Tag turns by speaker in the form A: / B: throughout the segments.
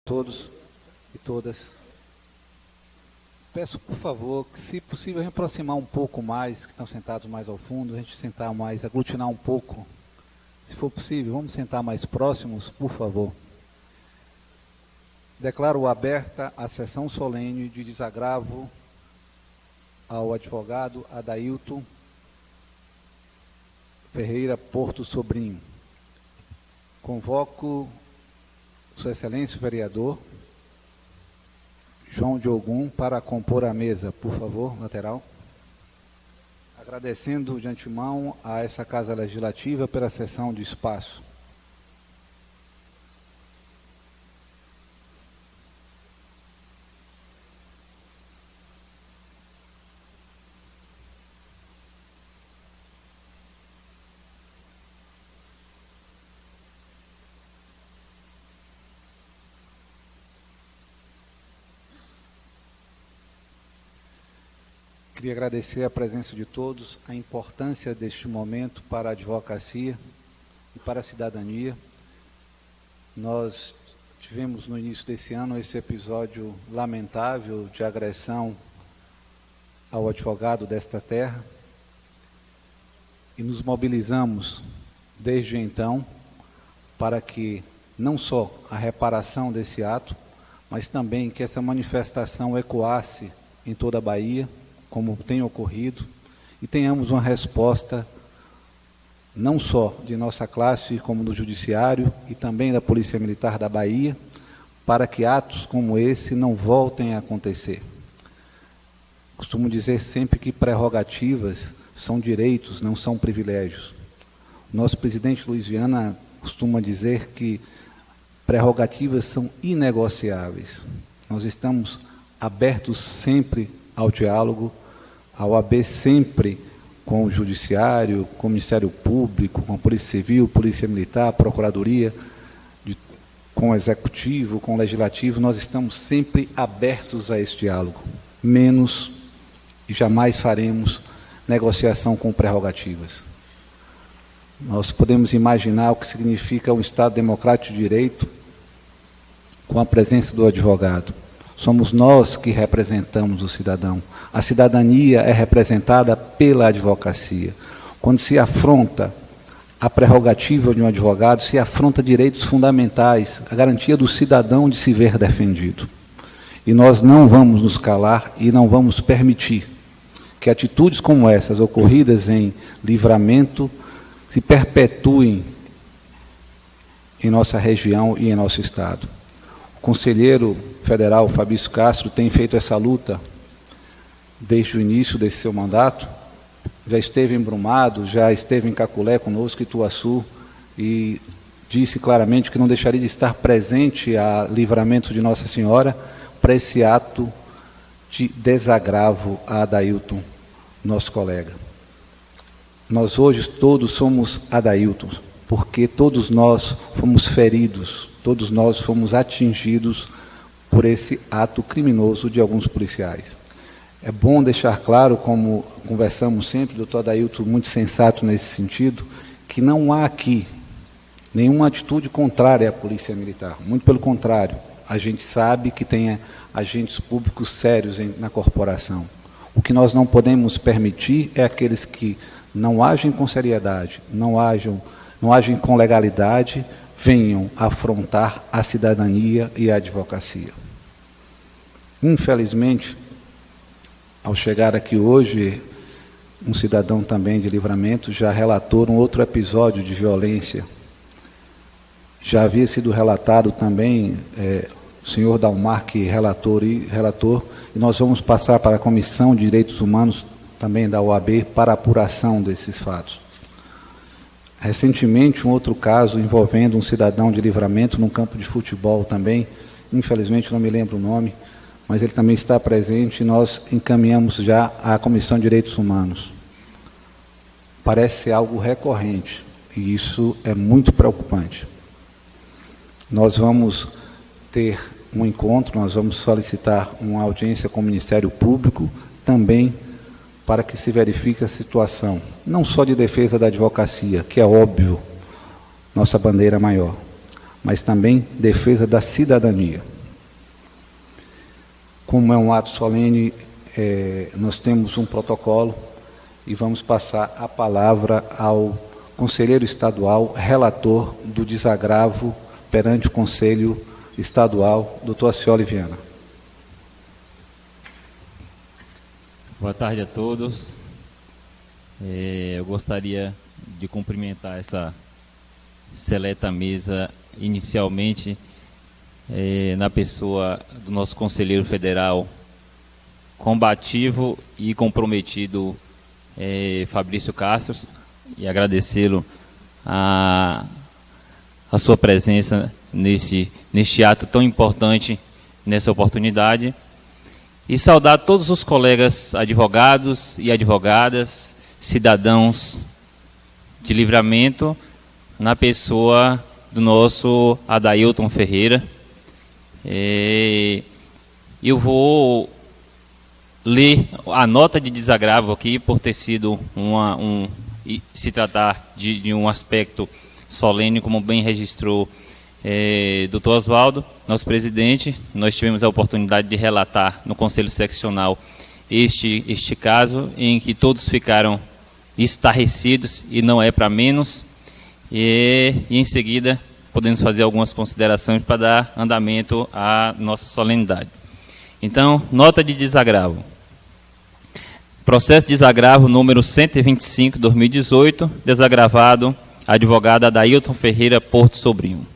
A: Todos e todas. Peço, por favor, que, se possível, a gente aproximar um pouco mais, que estão sentados mais ao fundo, a gente sentar mais, aglutinar um pouco. Se for possível, vamos sentar mais próximos, por favor. Declaro aberta a sessão solene de desagravo ao advogado Adailton Ferreira Porto Sobrinho. Convoco Sua Excelência o vereador João Diogum para compor a mesa, por favor, lateral. Agradecendo de antemão a essa Casa Legislativa pela cessão de espaço. Queria agradecer a presença de todos, a importância deste momento para a advocacia e para a cidadania. Nós tivemos no início desse ano esse episódio lamentável de agressão ao advogado desta terra e nos mobilizamos desde então para que não só a reparação desse ato, mas também que essa manifestação ecoasse em toda a Bahia, como tem ocorrido, e tenhamos uma resposta não só de nossa classe, como do Judiciário e também da Polícia Militar da Bahia, para que atos como esse não voltem a acontecer. Costumo dizer sempre que prerrogativas são direitos, não são privilégios. O nosso presidente Luiz Viana costuma dizer que prerrogativas são inegociáveis. Nós estamos abertos sempre ao diálogo, a OAB sempre com o Judiciário, com o Ministério Público, com a Polícia Civil, Polícia Militar, Procuradoria, com o Executivo, com o Legislativo, nós estamos sempre abertos a esse diálogo, menos e jamais faremos negociação com prerrogativas. Nós podemos imaginar o que significa um Estado democrático de direito com a presença do advogado. Somos nós que representamos o cidadão. A cidadania é representada pela advocacia. Quando se afronta a prerrogativa de um advogado, se afronta direitos fundamentais, a garantia do cidadão de se ver defendido. E nós não vamos nos calar e não vamos permitir que atitudes como essas, ocorridas em Livramento, se perpetuem em nossa região e em nosso Estado. O conselheiro federal Fabrício Castro tem feito essa luta desde o início desse seu mandato. Já esteve em Brumado, já esteve em Caculé conosco, Ituaçu, e disse claramente que não deixaria de estar presente a Livramento de Nossa Senhora para esse ato de desagravo a Adailton, nosso colega. Nós hoje todos somos Adailton, porque todos nós fomos feridos, todos nós fomos atingidos por esse ato criminoso de alguns policiais. É bom deixar claro, como conversamos sempre, doutor Adailton, muito sensato nesse sentido, que não há aqui nenhuma atitude contrária à Polícia Militar. Muito pelo contrário, a gente sabe que tem agentes públicos sérios na corporação. O que nós não podemos permitir é aqueles que não agem com seriedade, não agem com legalidade, venham afrontar a cidadania e a advocacia. Infelizmente, ao chegar aqui hoje, um cidadão também de Livramento já relatou um outro episódio de violência. Já havia sido relatado também, o senhor Dalmar, que relatou, e nós vamos passar para a Comissão de Direitos Humanos, também da OAB, para a apuração desses fatos. Recentemente, um outro caso envolvendo um cidadão de Livramento num campo de futebol também, infelizmente não me lembro o nome, mas ele também está presente e nós encaminhamos já à Comissão de Direitos Humanos. Parece algo recorrente e isso é muito preocupante. Nós vamos ter um encontro, nós vamos solicitar uma audiência com o Ministério Público, também para que se verifique a situação, não só de defesa da advocacia, que é óbvio, nossa bandeira maior, mas também defesa da cidadania. Como é um ato solene, nós temos um protocolo e vamos passar a palavra ao conselheiro estadual, relator do desagravo perante o Conselho Estadual, doutor Acioli Viana.
B: Boa tarde a todos. Eu gostaria de cumprimentar essa seleta mesa, inicialmente na pessoa do nosso conselheiro federal combativo e comprometido, Fabrício Castro, e agradecê-lo a sua presença neste ato tão importante, nessa oportunidade, e saudar todos os colegas advogados e advogadas, cidadãos de Livramento, na pessoa do nosso Adailton Ferreira. Eu vou ler a nota de desagravo aqui, por ter sido se tratar de um aspecto solene, como bem registrou Dr. Oswaldo, nosso presidente. Nós tivemos a oportunidade de relatar no Conselho Seccional este caso, em que todos ficaram estarrecidos, e não é para menos, e em seguida podemos fazer algumas considerações para dar andamento à nossa solenidade. Então, nota de desagravo. Processo de desagravo número 125/2018, desagravado advogado Adailton Ferreira Porto Sobrinho.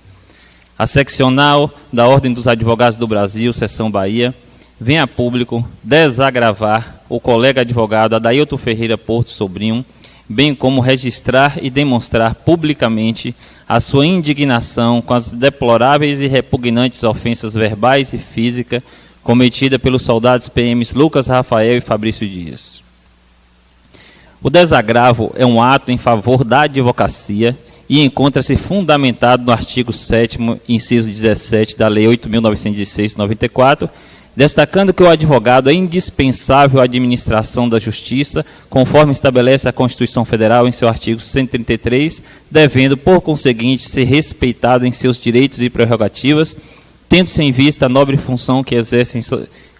B: A seccional da Ordem dos Advogados do Brasil, Seção Bahia, vem a público desagravar o colega advogado Adailton Ferreira Porto Sobrinho, bem como registrar e demonstrar publicamente a sua indignação com as deploráveis e repugnantes ofensas verbais e físicas cometidas pelos soldados PMs Lucas Rafael e Fabrício Dias. O desagravo é um ato em favor da advocacia e encontra-se fundamentado no artigo 7º, inciso 17 da Lei 8.906/94, destacando que o advogado é indispensável à administração da justiça, conforme estabelece a Constituição Federal em seu artigo 133, devendo, por conseguinte, ser respeitado em seus direitos e prerrogativas, tendo-se em vista a nobre função que exerce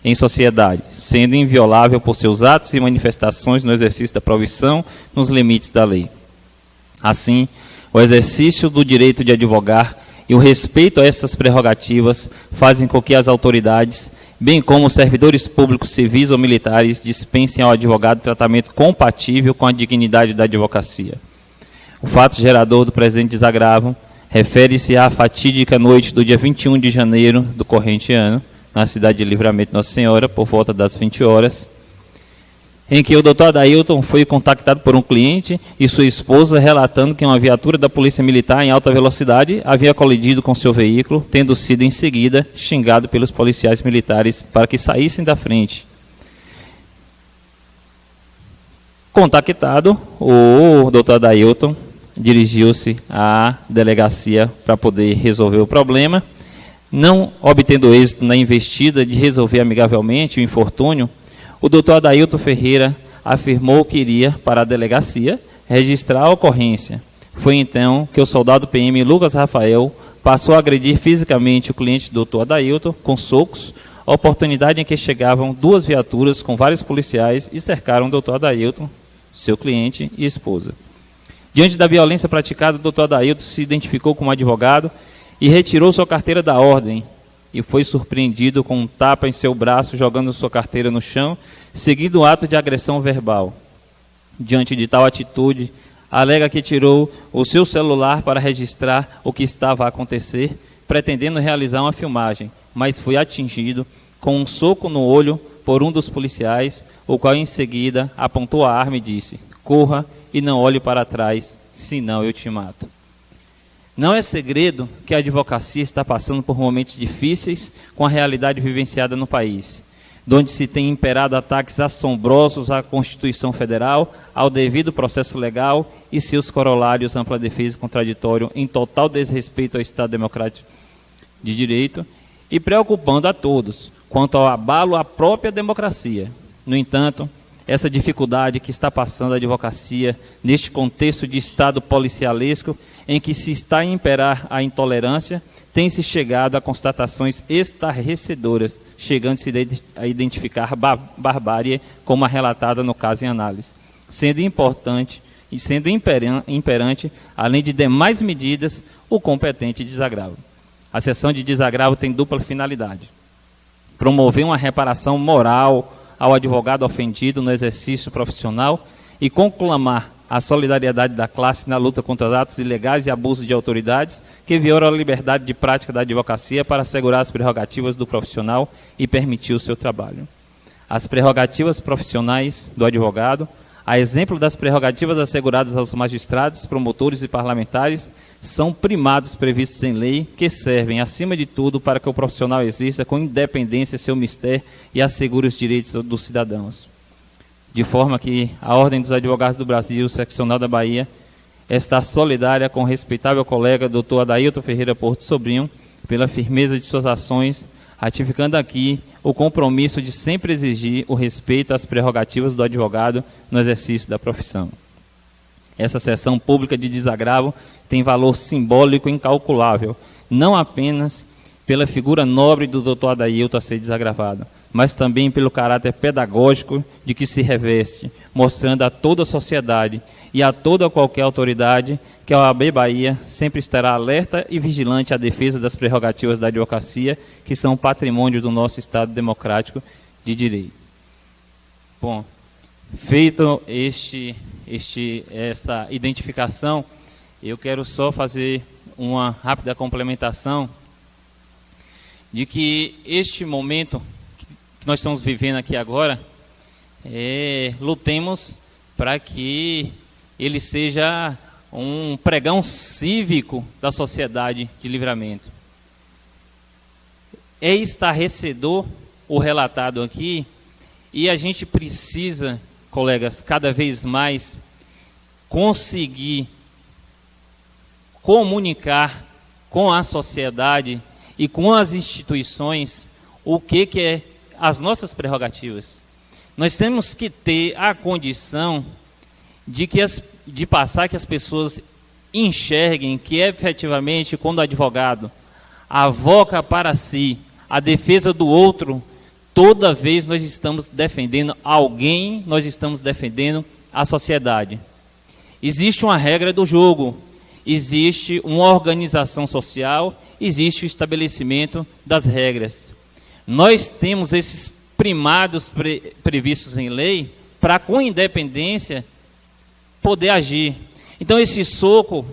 B: em sociedade, sendo inviolável por seus atos e manifestações no exercício da profissão, nos limites da lei. Assim, o exercício do direito de advogar e o respeito a essas prerrogativas fazem com que as autoridades, bem como os servidores públicos, civis ou militares, dispensem ao advogado tratamento compatível com a dignidade da advocacia. O fato gerador do presente desagravo refere-se à fatídica noite do dia 21 de janeiro do corrente ano, na cidade de Livramento Nossa Senhora, por volta das 20 horas, em que o Dr. Adailton foi contactado por um cliente e sua esposa, relatando que uma viatura da Polícia Militar em alta velocidade havia colidido com seu veículo, tendo sido em seguida xingado pelos policiais militares para que saíssem da frente. Contactado, o Dr. Adailton dirigiu-se à delegacia para poder resolver o problema. Não obtendo êxito na investida de resolver amigavelmente o infortúnio, o doutor Adailton Ferreira afirmou que iria para a delegacia registrar a ocorrência. Foi então que o soldado PM Lucas Rafael passou a agredir fisicamente o cliente do doutor Adailton com socos, oportunidade em que chegavam duas viaturas com vários policiais e cercaram o doutor Adailton, seu cliente e esposa. Diante da violência praticada, o doutor Adailton se identificou como advogado e retirou sua carteira da ordem, e foi surpreendido com um tapa em seu braço, jogando sua carteira no chão, seguindo o ato de agressão verbal. Diante de tal atitude, alega que tirou o seu celular para registrar o que estava a acontecer, pretendendo realizar uma filmagem, mas foi atingido com um soco no olho por um dos policiais, o qual em seguida apontou a arma e disse: "Corra e não olhe para trás, senão eu te mato." Não é segredo que a advocacia está passando por momentos difíceis com a realidade vivenciada no país, onde se tem imperado ataques assombrosos à Constituição Federal, ao devido processo legal e seus corolários ampla defesa e contraditório, em total desrespeito ao Estado Democrático de Direito, e preocupando a todos quanto ao abalo à própria democracia. No entanto, essa dificuldade que está passando a advocacia neste contexto de Estado policialesco, em que se está a imperar a intolerância, tem-se chegado a constatações estarrecedoras, chegando-se a identificar barbárie como a relatada no caso em análise, sendo importante e sendo imperante, além de demais medidas, o competente desagravo. A sessão de desagravo tem dupla finalidade: promover uma reparação moral ao advogado ofendido no exercício profissional e conclamar a solidariedade da classe na luta contra os atos ilegais e abusos de autoridades que violam a liberdade de prática da advocacia para assegurar as prerrogativas do profissional e permitir o seu trabalho. As prerrogativas profissionais do advogado, a exemplo das prerrogativas asseguradas aos magistrados, promotores e parlamentares, são primados previstos em lei que servem, acima de tudo, para que o profissional exerça com independência seu mistério e assegure os direitos dos cidadãos. De forma que a Ordem dos Advogados do Brasil, seccional da Bahia, está solidária com o respeitável colega Dr. Adailton Ferreira Porto Sobrinho pela firmeza de suas ações, ratificando aqui o compromisso de sempre exigir o respeito às prerrogativas do advogado no exercício da profissão. Essa sessão pública de desagravo tem valor simbólico incalculável, não apenas pela figura nobre do Dr. Adailton a ser desagravado, mas também pelo caráter pedagógico de que se reveste, mostrando a toda a sociedade e a toda qualquer autoridade que a OAB Bahia sempre estará alerta e vigilante à defesa das prerrogativas da advocacia, que são patrimônio do nosso Estado democrático de direito. Bom, feito essa identificação, eu quero só fazer uma rápida complementação de que este momento que nós estamos vivendo aqui agora, lutemos para que ele seja um pregão cívico da sociedade de Livramento. É estarrecedor o relatado aqui, e a gente precisa, colegas, cada vez mais conseguir comunicar com a sociedade e com as instituições o que é as nossas prerrogativas. Nós temos que ter a condição de passar que as pessoas enxerguem que efetivamente, quando o advogado avoca para si a defesa do outro, toda vez nós estamos defendendo alguém, nós estamos defendendo a sociedade. Existe uma regra do jogo, existe uma organização social, existe o estabelecimento das regras. Nós temos esses primados previstos em lei para, com independência, poder agir. Então, esse soco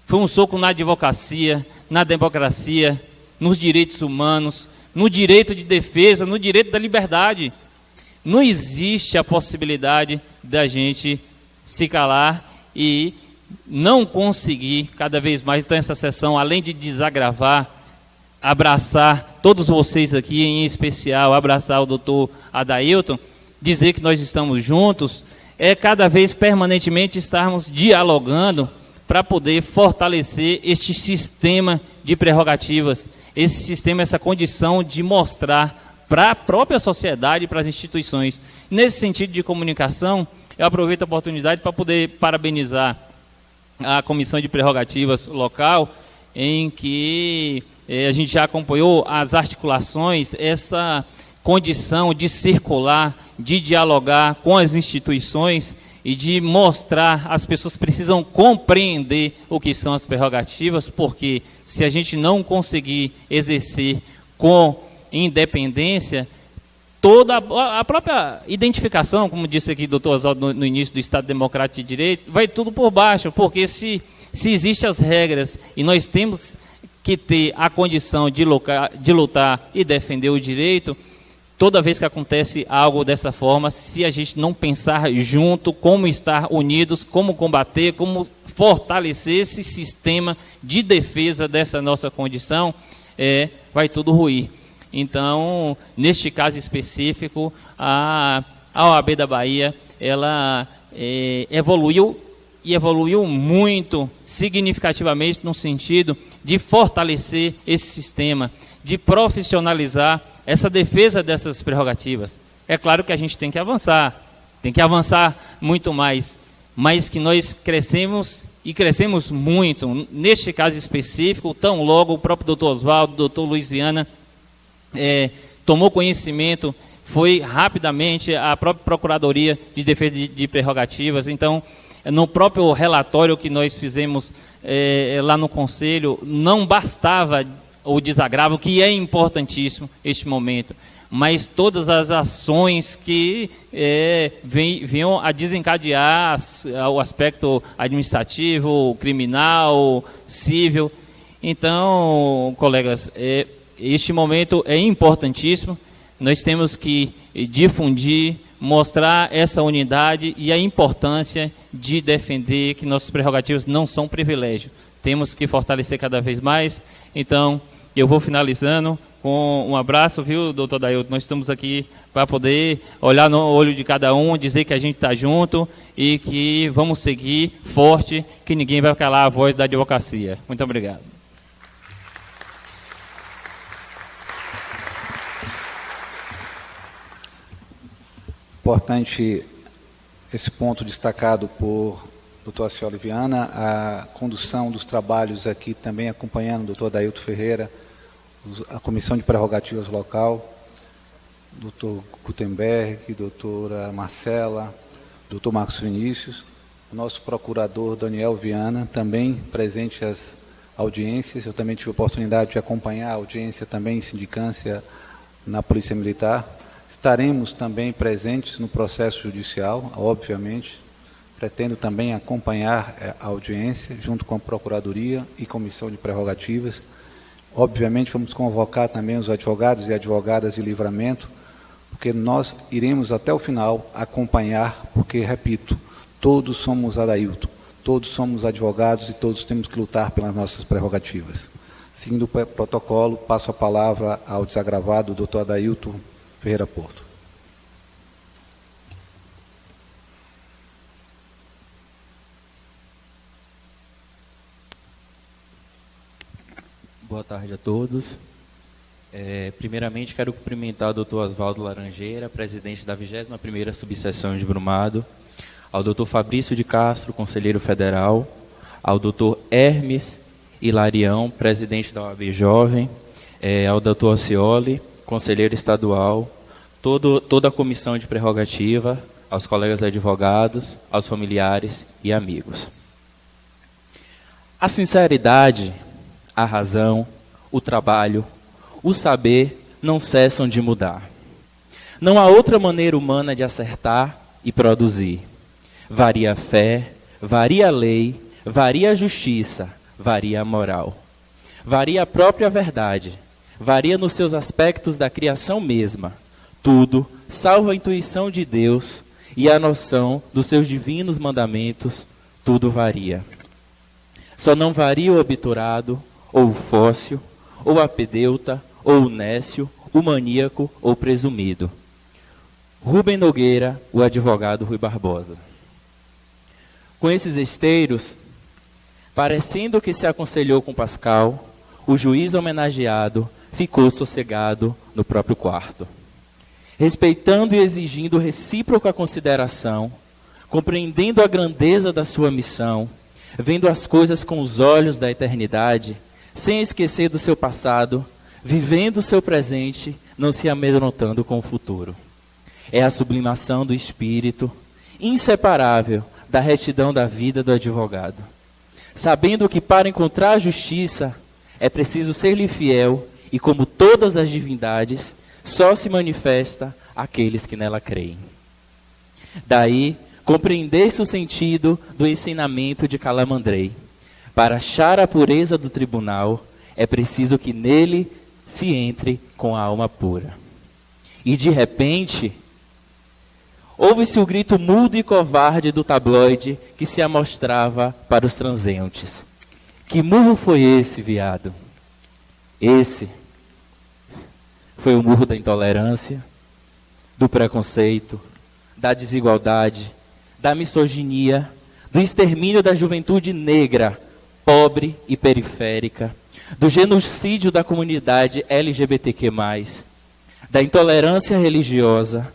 B: foi um soco na advocacia, na democracia, nos direitos humanos, no direito de defesa, no direito da liberdade. Não existe a possibilidade da gente se calar e não conseguir cada vez mais. Então, essa sessão, além de desagravar, abraçar todos vocês aqui, em especial abraçar o doutor Adailton, dizer que nós estamos juntos, cada vez permanentemente estarmos dialogando para poder fortalecer este sistema de prerrogativas, esse sistema, essa condição de mostrar para a própria sociedade e para as instituições. Nesse sentido de comunicação, eu aproveito a oportunidade para poder parabenizar a Comissão de Prerrogativas local, em que a gente já acompanhou as articulações, essa condição de circular, de dialogar com as instituições e de mostrar, as pessoas precisam compreender o que são as prerrogativas, porque se a gente não conseguir exercer com independência, toda a própria identificação, como disse aqui o doutor Oswaldo no início do Estado Democrático de Direito, vai tudo por baixo, porque se existem as regras e nós temos que ter a condição de lutar e defender o direito, toda vez que acontece algo dessa forma, se a gente não pensar junto, como estar unidos, como combater, como fortalecer esse sistema de defesa dessa nossa condição, vai tudo ruir. Então, neste caso específico, a OAB da Bahia, ela evoluiu muito significativamente no sentido de fortalecer esse sistema, de profissionalizar essa defesa dessas prerrogativas. É claro que a gente tem que avançar muito mais, mas que nós crescemos e crescemos muito. Neste caso específico, tão logo o próprio doutor Oswaldo, o doutor Luiz Viana tomou conhecimento, foi rapidamente a própria Procuradoria de Defesa de Prerrogativas. Então, no próprio relatório que nós fizemos lá no Conselho, não bastava o desagravo, que é importantíssimo neste momento, mas todas as ações que venham a desencadear o aspecto administrativo, criminal, civil. Então, colegas, este momento é importantíssimo. Nós temos que difundir, mostrar essa unidade e a importância de defender que nossos prerrogativos não são privilégio. Temos que fortalecer cada vez mais. Então, eu vou finalizando com um abraço, viu, doutor Dailton? Nós estamos aqui para poder olhar no olho de cada um, dizer que a gente está junto e que vamos seguir forte, que ninguém vai calar a voz da advocacia. Muito obrigado.
A: Importante esse ponto destacado por doutor Acioli Viana, a condução dos trabalhos aqui também acompanhando o doutor Dailton Ferreira, a Comissão de Prerrogativas Local, doutor Gutenberg, doutora Marcela, doutor Marcos Vinícius, o nosso procurador Daniel Viana, também presente às audiências. Eu também tive a oportunidade de acompanhar a audiência também em sindicância na Polícia Militar. Estaremos também presentes no processo judicial, obviamente. Pretendo também acompanhar a audiência, junto com a Procuradoria e Comissão de Prerrogativas. Obviamente, vamos convocar também os advogados e advogadas de livramento, porque nós iremos até o final acompanhar, porque, repito, todos somos Adailton, todos somos advogados e todos temos que lutar pelas nossas prerrogativas. Seguindo o protocolo, passo a palavra ao desagravado doutor Adailton Ferreira Porto.
C: Boa tarde a todos. Primeiramente, quero cumprimentar o doutor Oswaldo Laranjeira, presidente da 21ª Subseção de Brumado, ao doutor Fabrício de Castro, conselheiro federal, ao doutor Hermes Hilarião, presidente da OAB Jovem, ao doutor Acioli, conselheiro estadual, toda a comissão de prerrogativa, aos colegas advogados, aos familiares e amigos. A sinceridade, a razão, o trabalho, o saber não cessam de mudar. Não há outra maneira humana de acertar e produzir. Varia a fé, varia a lei, varia a justiça, varia a moral. Varia a própria verdade, varia nos seus aspectos da criação mesma. Tudo, salvo a intuição de Deus e a noção dos seus divinos mandamentos, tudo varia. Só não varia o obturado, ou o fóssil, ou o apedeuta, ou o nécio, o maníaco ou presumido. Rubem Nogueira, o advogado Rui Barbosa. Com esses esteiros, parecendo que se aconselhou com Pascal, o juiz homenageado ficou sossegado no próprio quarto. Respeitando e exigindo recíproca consideração, compreendendo a grandeza da sua missão, vendo as coisas com os olhos da eternidade, sem esquecer do seu passado, vivendo o seu presente, não se amedrontando com o futuro. É a sublimação do espírito, inseparável da retidão da vida do advogado. Sabendo que para encontrar a justiça, é preciso ser-lhe fiel e, como todas as divindades, só se manifesta àqueles que nela creem. Daí, compreender-se o sentido do ensinamento de Calamandrei. Para achar a pureza do tribunal, é preciso que nele se entre com a alma pura. E de repente, ouve-se o grito mudo e covarde do tabloide que se amostrava para os transeuntes. Que murro foi esse, viado? Esse foi o murro da intolerância, do preconceito, da desigualdade, da misoginia, do extermínio da juventude negra, pobre e periférica, do genocídio da comunidade LGBTQ+, da intolerância religiosa,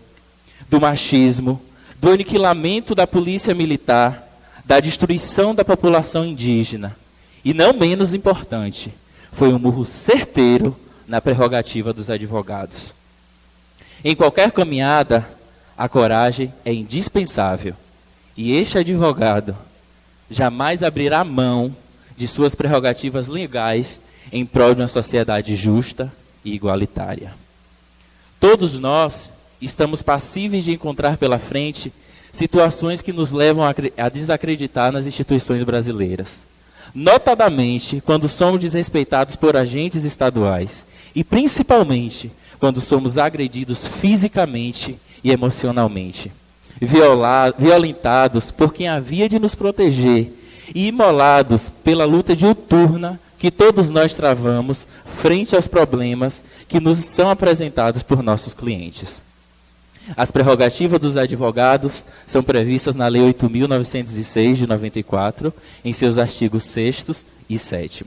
C: do machismo, do aniquilamento da polícia militar, da destruição da população indígena. E não menos importante, foi um murro certeiro na prerrogativa dos advogados. Em qualquer caminhada, a coragem é indispensável. E este advogado jamais abrirá mão de suas prerrogativas legais em prol de uma sociedade justa e igualitária. Todos nós estamos passíveis de encontrar pela frente situações que nos levam a desacreditar nas instituições brasileiras, notadamente quando somos desrespeitados por agentes estaduais e principalmente quando somos agredidos fisicamente e emocionalmente, violentados por quem havia de nos proteger e imolados pela luta diuturna que todos nós travamos frente aos problemas que nos são apresentados por nossos clientes. As prerrogativas dos advogados são previstas na Lei 8.906, de 94, em seus artigos 6º e 7º.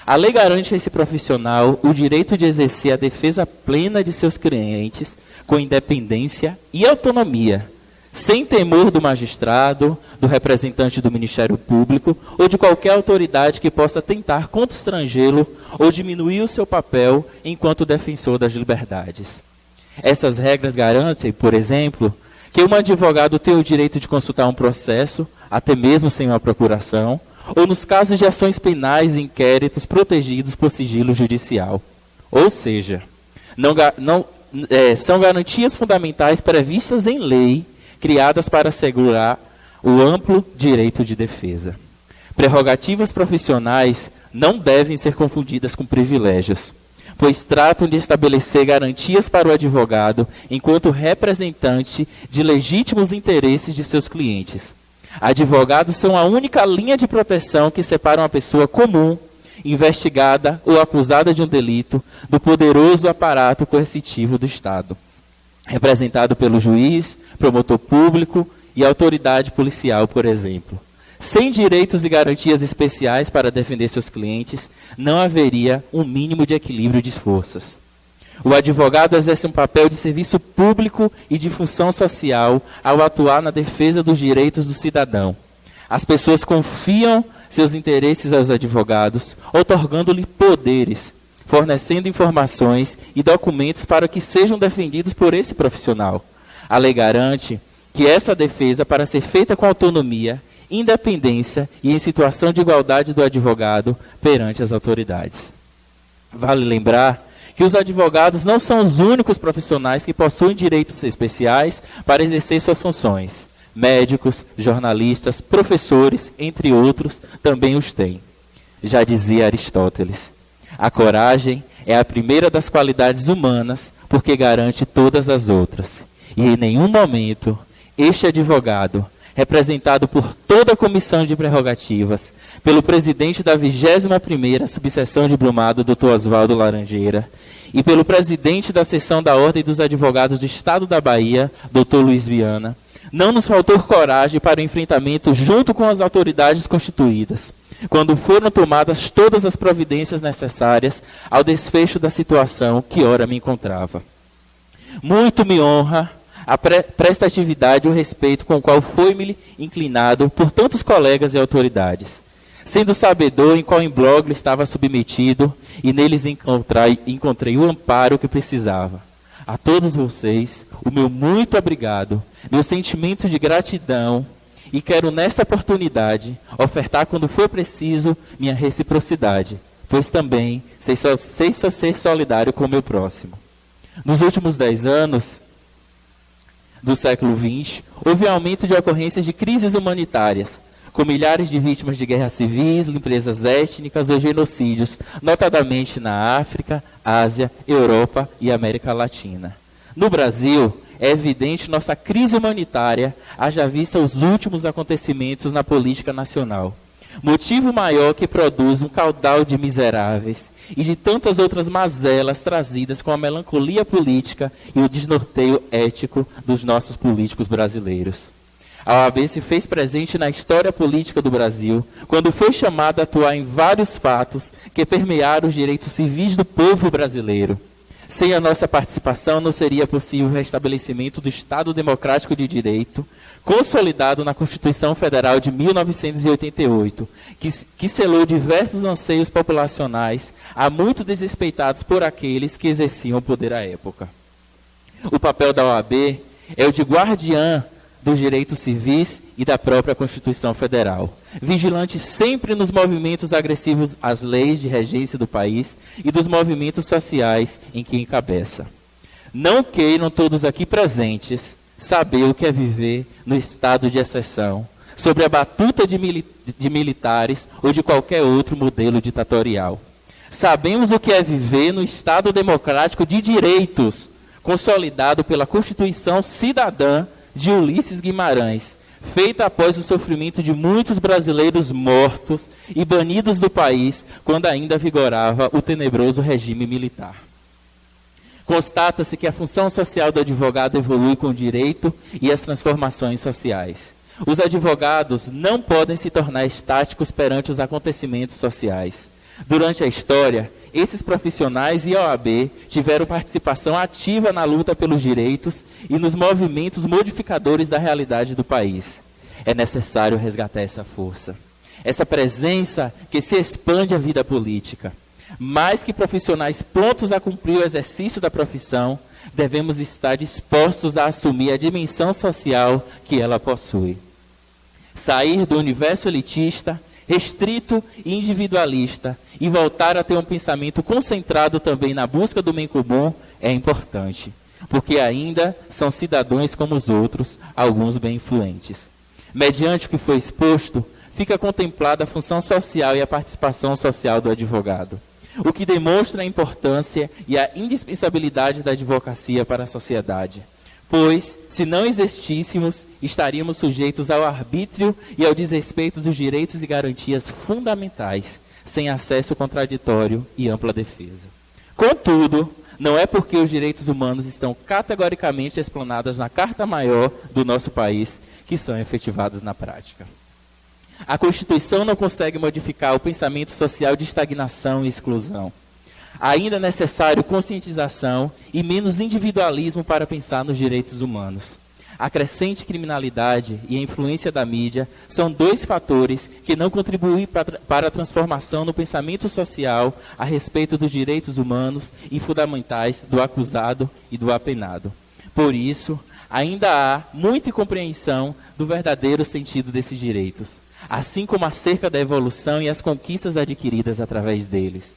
C: A lei garante a esse profissional o direito de exercer a defesa plena de seus clientes com independência e autonomia, sem temor do magistrado, do representante do Ministério Público ou de qualquer autoridade que possa tentar constrangê-lo ou diminuir o seu papel enquanto defensor das liberdades. Essas regras garantem, por exemplo, que um advogado tem o direito de consultar um processo, até mesmo sem uma procuração, ou nos casos de ações penais e inquéritos protegidos por sigilo judicial. Ou seja, são garantias fundamentais previstas em lei, criadas para assegurar o amplo direito de defesa. Prerrogativas profissionais não devem ser confundidas com privilégios, pois tratam de estabelecer garantias para o advogado enquanto representante de legítimos interesses de seus clientes. Advogados são a única linha de proteção que separa uma pessoa comum, investigada ou acusada de um delito, do poderoso aparato coercitivo do Estado, representado pelo juiz, promotor público e autoridade policial, por exemplo. Sem direitos e garantias especiais para defender seus clientes, não haveria um mínimo de equilíbrio de forças. O advogado exerce um papel de serviço público e de função social ao atuar na defesa dos direitos do cidadão. As pessoas confiam seus interesses aos advogados, otorgando-lhe poderes, fornecendo informações e documentos para que sejam defendidos por esse profissional. A lei garante que essa defesa, para ser feita com autonomia, independência e em situação de igualdade do advogado perante as autoridades. Vale lembrar que os advogados não são os únicos profissionais que possuem direitos especiais para exercer suas funções. Médicos, jornalistas, professores, entre outros, também os têm. Já dizia Aristóteles, a coragem é a primeira das qualidades humanas porque garante todas as outras. E em nenhum momento este advogado, representado por toda a Comissão de Prerrogativas, pelo presidente da 21ª Subseção de Brumado, Dr. Oswaldo Laranjeira, e pelo presidente da Seção da Ordem dos Advogados do Estado da Bahia, Dr. Luiz Viana, não nos faltou coragem para o enfrentamento junto com as autoridades constituídas, quando foram tomadas todas as providências necessárias ao desfecho da situação que ora me encontrava. Muito me honra a prestatividade e o respeito com o qual foi-me inclinado por tantos colegas e autoridades, sendo sabedor em qual imbróglio estava submetido e neles encontrei o amparo que precisava. A todos vocês, o meu muito obrigado, meu sentimento de gratidão, e quero nesta oportunidade ofertar quando for preciso minha reciprocidade, pois também sei só ser solidário com o meu próximo. Nos últimos 10 anos do século XX, houve aumento de ocorrências de crises humanitárias, com milhares de vítimas de guerras civis, limpezas étnicas ou genocídios, notadamente na África, Ásia, Europa e América Latina. No Brasil, é evidente nossa crise humanitária, haja vista os últimos acontecimentos na política nacional. Motivo maior que produz um caudal de miseráveis e de tantas outras mazelas trazidas com a melancolia política e o desnorteio ético dos nossos políticos brasileiros. A OAB se fez presente na história política do Brasil quando foi chamada a atuar em vários fatos que permearam os direitos civis do povo brasileiro. Sem a nossa participação, não seria possível o restabelecimento do Estado Democrático de Direito, consolidado na Constituição Federal de 1988, que selou diversos anseios populacionais, há muito desrespeitados por aqueles que exerciam o poder à época. O papel da OAB é o de guardiã dos direitos civis e da própria Constituição Federal, vigilante sempre nos movimentos agressivos às leis de regência do país e dos movimentos sociais em que encabeça. Não queiram todos aqui presentes saber o que é viver no estado de exceção, sob a batuta de militares ou de qualquer outro modelo ditatorial. Sabemos o que é viver no Estado Democrático de Direitos, consolidado pela Constituição Cidadã de Ulisses Guimarães, feita após o sofrimento de muitos brasileiros mortos e banidos do país, quando ainda vigorava o tenebroso regime militar. Constata-se que a função social do advogado evolui com o direito e as transformações sociais. Os advogados não podem se tornar estáticos perante os acontecimentos sociais. Durante a história, esses profissionais e a OAB tiveram participação ativa na luta pelos direitos e nos movimentos modificadores da realidade do país. É necessário resgatar essa força, essa presença que se expande à vida política. Mais que profissionais prontos a cumprir o exercício da profissão, devemos estar dispostos a assumir a dimensão social que ela possui. Sair do universo elitista, restrito e individualista, e voltar a ter um pensamento concentrado também na busca do bem comum é importante, porque ainda são cidadãos como os outros, alguns bem influentes. Mediante o que foi exposto, fica contemplada a função social e a participação social do advogado, o que demonstra a importância e a indispensabilidade da advocacia para a sociedade. Pois, se não existíssemos, estaríamos sujeitos ao arbítrio e ao desrespeito dos direitos e garantias fundamentais, sem acesso contraditório e ampla defesa. Contudo, não é porque os direitos humanos estão categoricamente explanados na Carta Maior do nosso país que são efetivados na prática. A Constituição não consegue modificar o pensamento social de estagnação e exclusão. Ainda é necessário conscientização e menos individualismo para pensar nos direitos humanos. A crescente criminalidade e a influência da mídia são dois fatores que não contribuem para a transformação no pensamento social a respeito dos direitos humanos e fundamentais do acusado e do apenado. Por isso, ainda há muita incompreensão do verdadeiro sentido desses direitos, assim como acerca da evolução e as conquistas adquiridas através deles.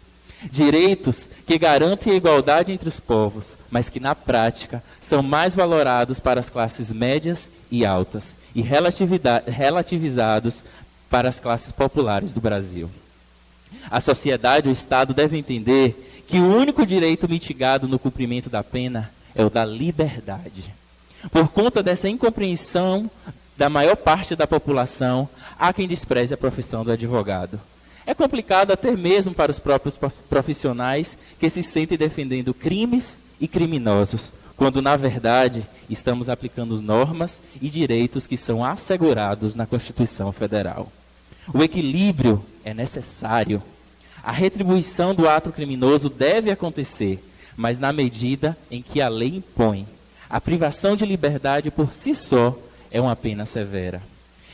C: Direitos que garantem a igualdade entre os povos, mas que na prática são mais valorados para as classes médias e altas e relativizados para as classes populares do Brasil. A sociedade e o Estado devem entender que o único direito mitigado no cumprimento da pena é o da liberdade. Por conta dessa incompreensão da maior parte da população, há quem despreze a profissão do advogado. É complicado até mesmo para os próprios profissionais que se sentem defendendo crimes e criminosos, quando na verdade estamos aplicando normas e direitos que são assegurados na Constituição Federal. O equilíbrio é necessário. A retribuição do ato criminoso deve acontecer, mas na medida em que a lei impõe. A privação de liberdade por si só é uma pena severa.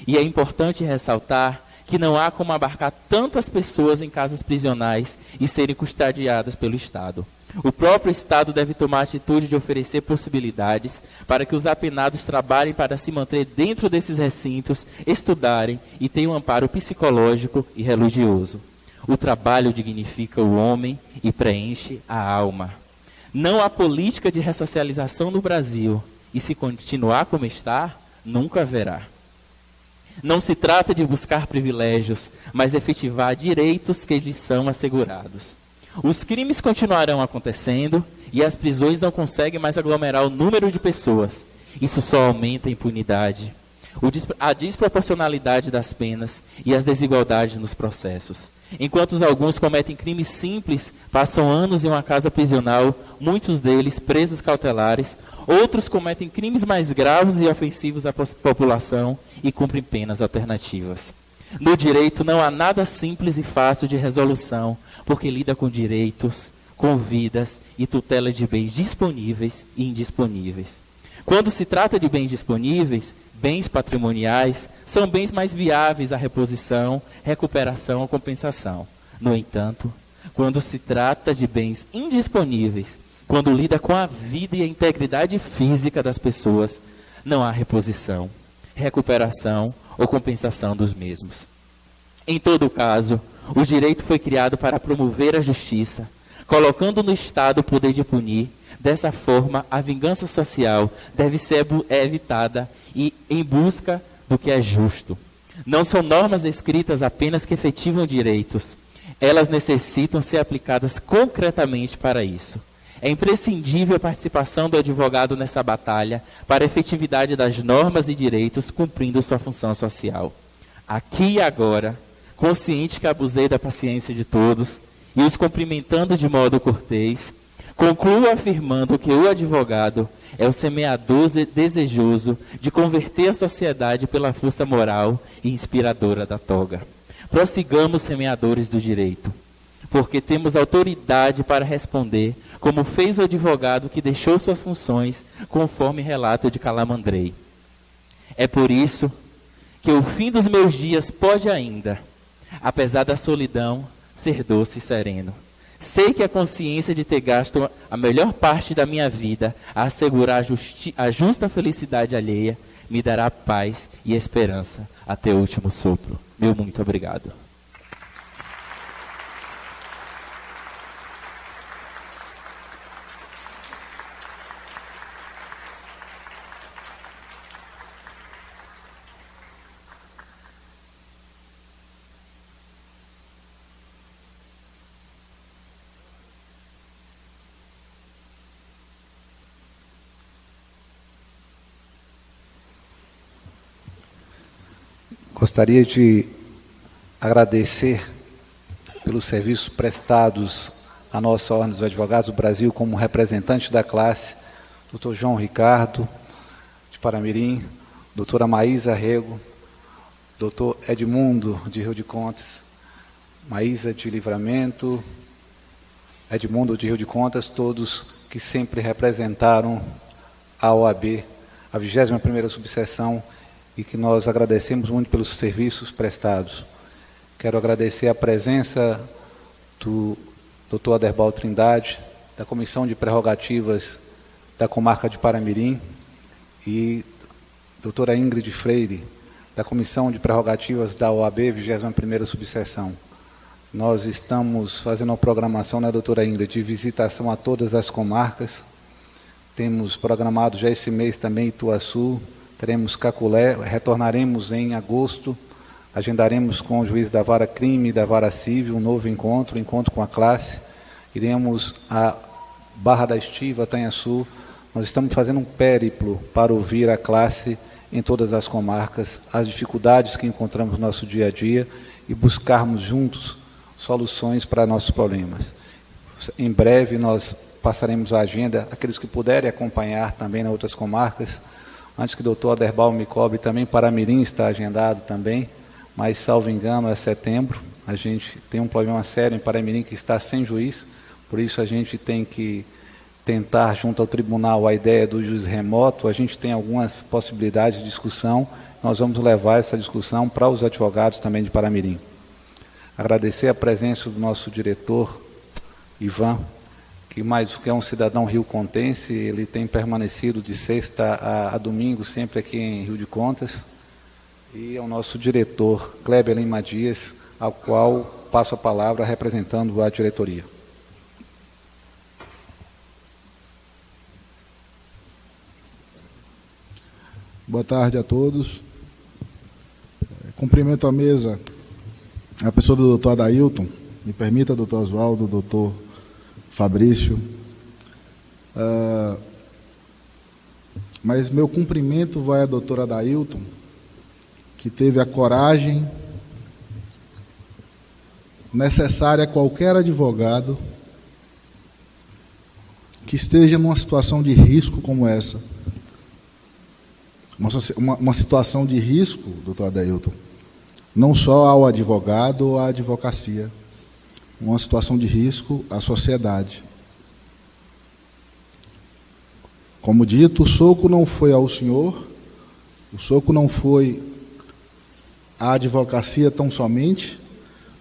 C: E é importante ressaltar que não há como abarcar tantas pessoas em casas prisionais e serem custodiadas pelo Estado. O próprio Estado deve tomar a atitude de oferecer possibilidades para que os apenados trabalhem para se manter dentro desses recintos, estudarem e tenham um amparo psicológico e religioso. O trabalho dignifica o homem e preenche a alma. Não há política de ressocialização no Brasil, e se continuar como está, nunca haverá. Não se trata de buscar privilégios, mas efetivar direitos que lhes são assegurados. Os crimes continuarão acontecendo e as prisões não conseguem mais aglomerar o número de pessoas. Isso só aumenta a impunidade, a desproporcionalidade das penas e as desigualdades nos processos. Enquanto alguns cometem crimes simples, passam anos em uma casa prisional, muitos deles presos cautelares, outros cometem crimes mais graves e ofensivos à população e cumprem penas alternativas. No direito não há nada simples e fácil de resolução, porque lida com direitos, com vidas e tutela de bens disponíveis e indisponíveis. Quando se trata de bens disponíveis, bens patrimoniais, são bens mais viáveis à reposição, recuperação ou compensação. No entanto, quando se trata de bens indisponíveis, quando lida com a vida e a integridade física das pessoas, não há reposição, recuperação ou compensação dos mesmos. Em todo caso, o direito foi criado para promover a justiça, colocando no Estado o poder de punir. Dessa forma, a vingança social deve ser evitada e em busca do que é justo. Não são normas escritas apenas que efetivam direitos. Elas necessitam ser aplicadas concretamente para isso. É imprescindível a participação do advogado nessa batalha para a efetividade das normas e direitos cumprindo sua função social. Aqui e agora, consciente que abusei da paciência de todos e os cumprimentando de modo cortês, concluo afirmando que o advogado é o semeador desejoso de converter a sociedade pela força moral e inspiradora da toga. Prossigamos, semeadores do direito, porque temos autoridade para responder, como fez o advogado que deixou suas funções, conforme relato de Calamandrei. É por isso que o fim dos meus dias pode ainda, apesar da solidão, ser doce e sereno. Sei que a consciência de ter gasto a melhor parte da minha vida a assegurar a justa felicidade alheia me dará paz e esperança até o último sopro. Meu muito obrigado.
A: Gostaria de agradecer pelos serviços prestados à nossa Ordem dos Advogados do Brasil como representante da classe, Dr. João Ricardo, de Paramirim, doutora Maísa Rego, Dr. Edmundo, de Rio de Contas, Maísa de Livramento, Edmundo de Rio de Contas, todos que sempre representaram a OAB, a 21ª subseção, e que nós agradecemos muito pelos serviços prestados. Quero agradecer a presença do Dr. Aderbal Trindade, da Comissão de Prerrogativas da Comarca de Paramirim, e doutora Ingrid Freire, da Comissão de Prerrogativas da OAB, 21ª subseção. Nós estamos fazendo uma programação, né, doutora Ingrid, de visitação a todas as comarcas. Temos programado já esse mês também Ituaçu, teremos Caculé, retornaremos em agosto, agendaremos com o juiz da Vara Crime e da Vara Civil um novo encontro com a classe, iremos a Barra da Estiva, Tanhaçu. Nós estamos fazendo um périplo para ouvir a classe em todas as comarcas, as dificuldades que encontramos no nosso dia a dia e buscarmos juntos soluções para nossos problemas. Em breve nós passaremos a agenda, aqueles que puderem acompanhar também nas outras comarcas. Antes que o doutor Aderbal me cobre, também Paramirim está agendado também, mas, salvo engano, é setembro. A gente tem um problema sério em Paramirim que está sem juiz, por isso a gente tem que tentar, junto ao tribunal, a ideia do juiz remoto. A gente tem algumas possibilidades de discussão, nós vamos levar essa discussão para os advogados também de Paramirim. Agradecer a presença do nosso diretor, Ivan, que é um cidadão riocontense, ele tem permanecido de sexta a domingo, sempre aqui em Rio de Contas, e é o nosso diretor, Kleber Lima Dias, ao qual passo a palavra representando a diretoria.
D: Boa tarde a todos. Cumprimento a mesa, a pessoa do doutor Adailton, me permita, doutor Oswaldo, doutor Fabrício, mas meu cumprimento vai à doutora Adailton, que teve a coragem necessária a qualquer advogado que esteja numa situação de risco como essa. Uma situação de risco, doutor Adailton, não só ao advogado ou à advocacia, uma situação de risco à sociedade. Como dito, o soco não foi ao senhor, o soco não foi à advocacia tão somente,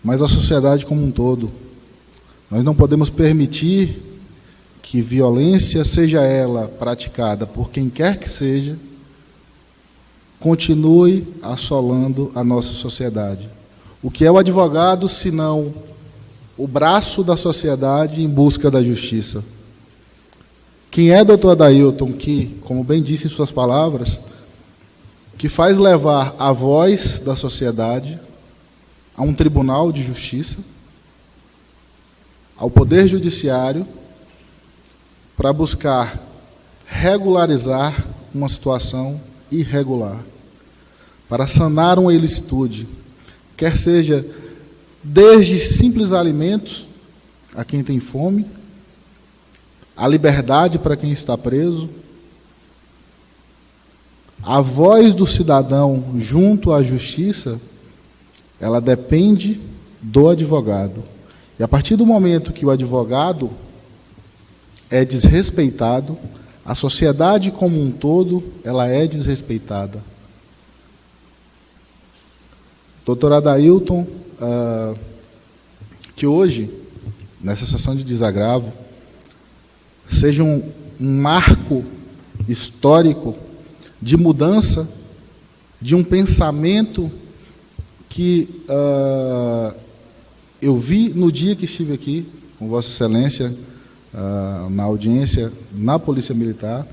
D: mas à sociedade como um todo. Nós não podemos permitir que violência, seja ela praticada por quem quer que seja, continue assolando a nossa sociedade. O que é o advogado, senão o braço da sociedade em busca da justiça? Quem é doutor Adailton, que, como bem disse em suas palavras, que faz levar a voz da sociedade a um tribunal de justiça, ao Poder Judiciário, para buscar regularizar uma situação irregular, para sanar uma ilicitude, quer seja desde simples alimentos a quem tem fome, a liberdade para quem está preso, a voz do cidadão junto à justiça, ela depende do advogado. E a partir do momento que o advogado é desrespeitado, a sociedade como um todo, ela é desrespeitada. Doutor Adailton, que hoje, nessa sessão de desagravo, seja um marco histórico de mudança de um pensamento que eu vi no dia que estive aqui com Vossa Excelência, na audiência na Polícia Militar,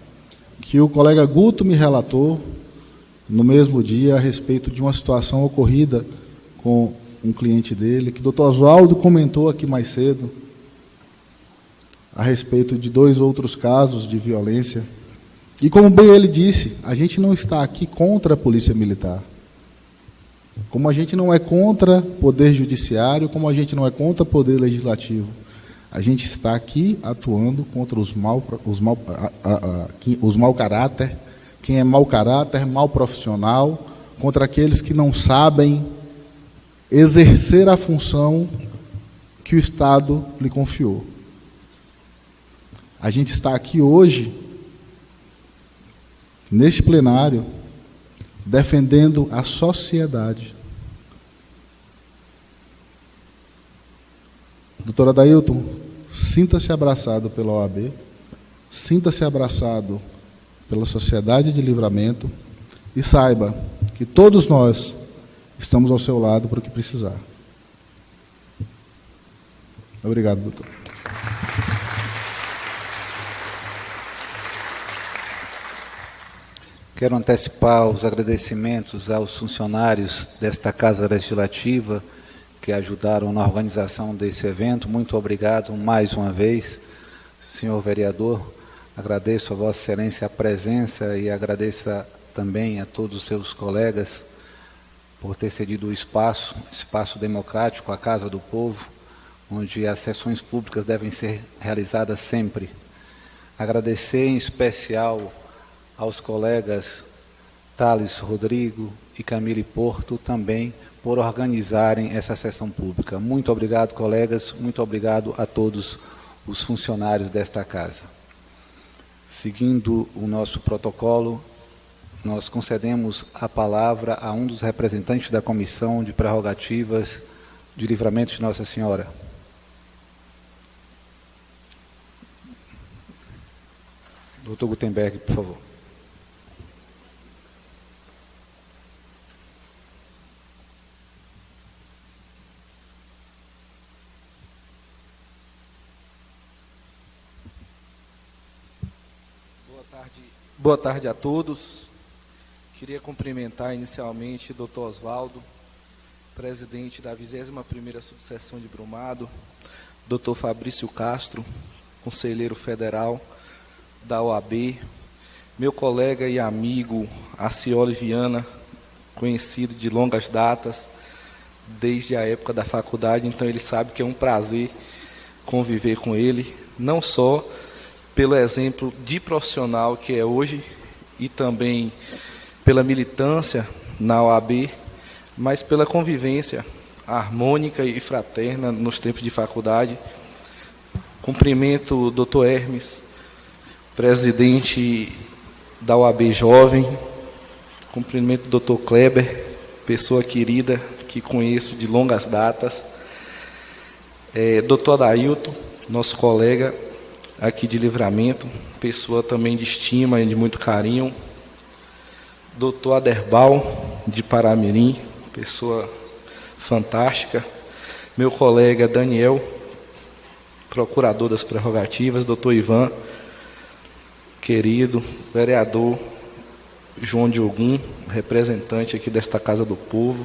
D: que o colega Guto me relatou no mesmo dia a respeito de uma situação ocorrida com um cliente dele, que o doutor Oswaldo comentou aqui mais cedo, a respeito de 2 outros casos de violência. E como bem ele disse, a gente não está aqui contra a Polícia Militar. Como a gente não é contra o Poder Judiciário, como a gente não é contra o Poder Legislativo. A gente está aqui atuando contra os mau caráter, quem é mau caráter, mau profissional, contra aqueles que não sabem exercer a função que o Estado lhe confiou. A gente está aqui hoje, neste plenário, defendendo a sociedade. Doutor Adailton, sinta-se abraçado pela OAB, sinta-se abraçado pela Sociedade de Livramento e saiba que todos nós estamos ao seu lado para o que precisar. Obrigado, doutor.
A: Quero antecipar os agradecimentos aos funcionários desta Casa Legislativa que ajudaram na organização desse evento. Muito obrigado mais uma vez, senhor vereador. Agradeço a Vossa Excelência a presença e agradeço também a todos os seus colegas por ter cedido o espaço democrático, a Casa do Povo, onde as sessões públicas devem ser realizadas sempre. Agradecer em especial aos colegas Thales Rodrigo e Camille Porto também por organizarem essa sessão pública. Muito obrigado, colegas, muito obrigado a todos os funcionários desta casa. Seguindo o nosso protocolo, nós concedemos a palavra a um dos representantes da Comissão de Prerrogativas de Livramento de Nossa Senhora. Doutor Gutenberg, por favor.
E: Boa tarde a todos. Queria cumprimentar inicialmente o doutor Oswaldo, presidente da 21ª Subseção de Brumado, doutor Fabrício Castro, conselheiro federal da OAB, meu colega e amigo Acioli Viana, conhecido de longas datas, desde a época da faculdade, então ele sabe que é um prazer conviver com ele, não só pelo exemplo de profissional que é hoje e também pela militância na OAB, mas pela convivência harmônica e fraterna nos tempos de faculdade. Cumprimento o doutor Hermes, presidente da OAB Jovem, cumprimento o Dr. Kleber, pessoa querida que conheço de longas datas, Dr. Adailton, nosso colega aqui de Livramento, pessoa também de estima e de muito carinho, Dr. Aderbal, de Paramirim, pessoa fantástica, meu colega Daniel, procurador das prerrogativas, Dr. Ivan, querido, vereador João Diogum, representante aqui desta Casa do Povo,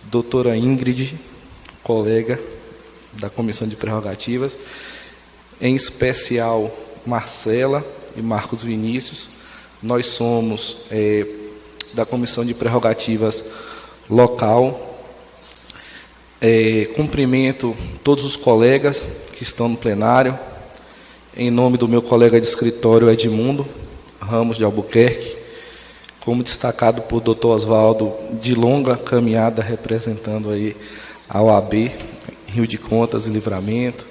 E: doutora Ingrid, colega da Comissão de Prerrogativas, em especial Marcela e Marcos Vinícius, nós somos da Comissão de Prerrogativas local. Cumprimento todos os colegas que estão no plenário, em nome do meu colega de escritório Edmundo Ramos de Albuquerque, como destacado por Dr. Osvaldo, de longa caminhada representando aí a OAB, Rio de Contas e Livramento.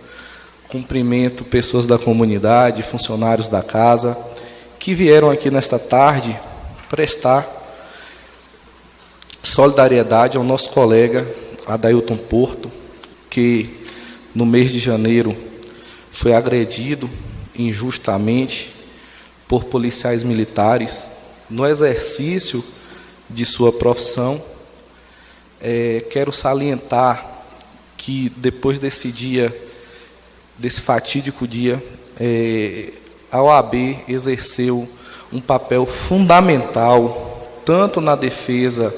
E: Cumprimento pessoas da comunidade, funcionários da casa, que vieram aqui nesta tarde prestar solidariedade ao nosso colega Adailton Porto, que no mês de janeiro foi agredido injustamente por policiais militares no exercício de sua profissão. Quero salientar que depois desse dia, desse fatídico dia, a OAB exerceu um papel fundamental, tanto na defesa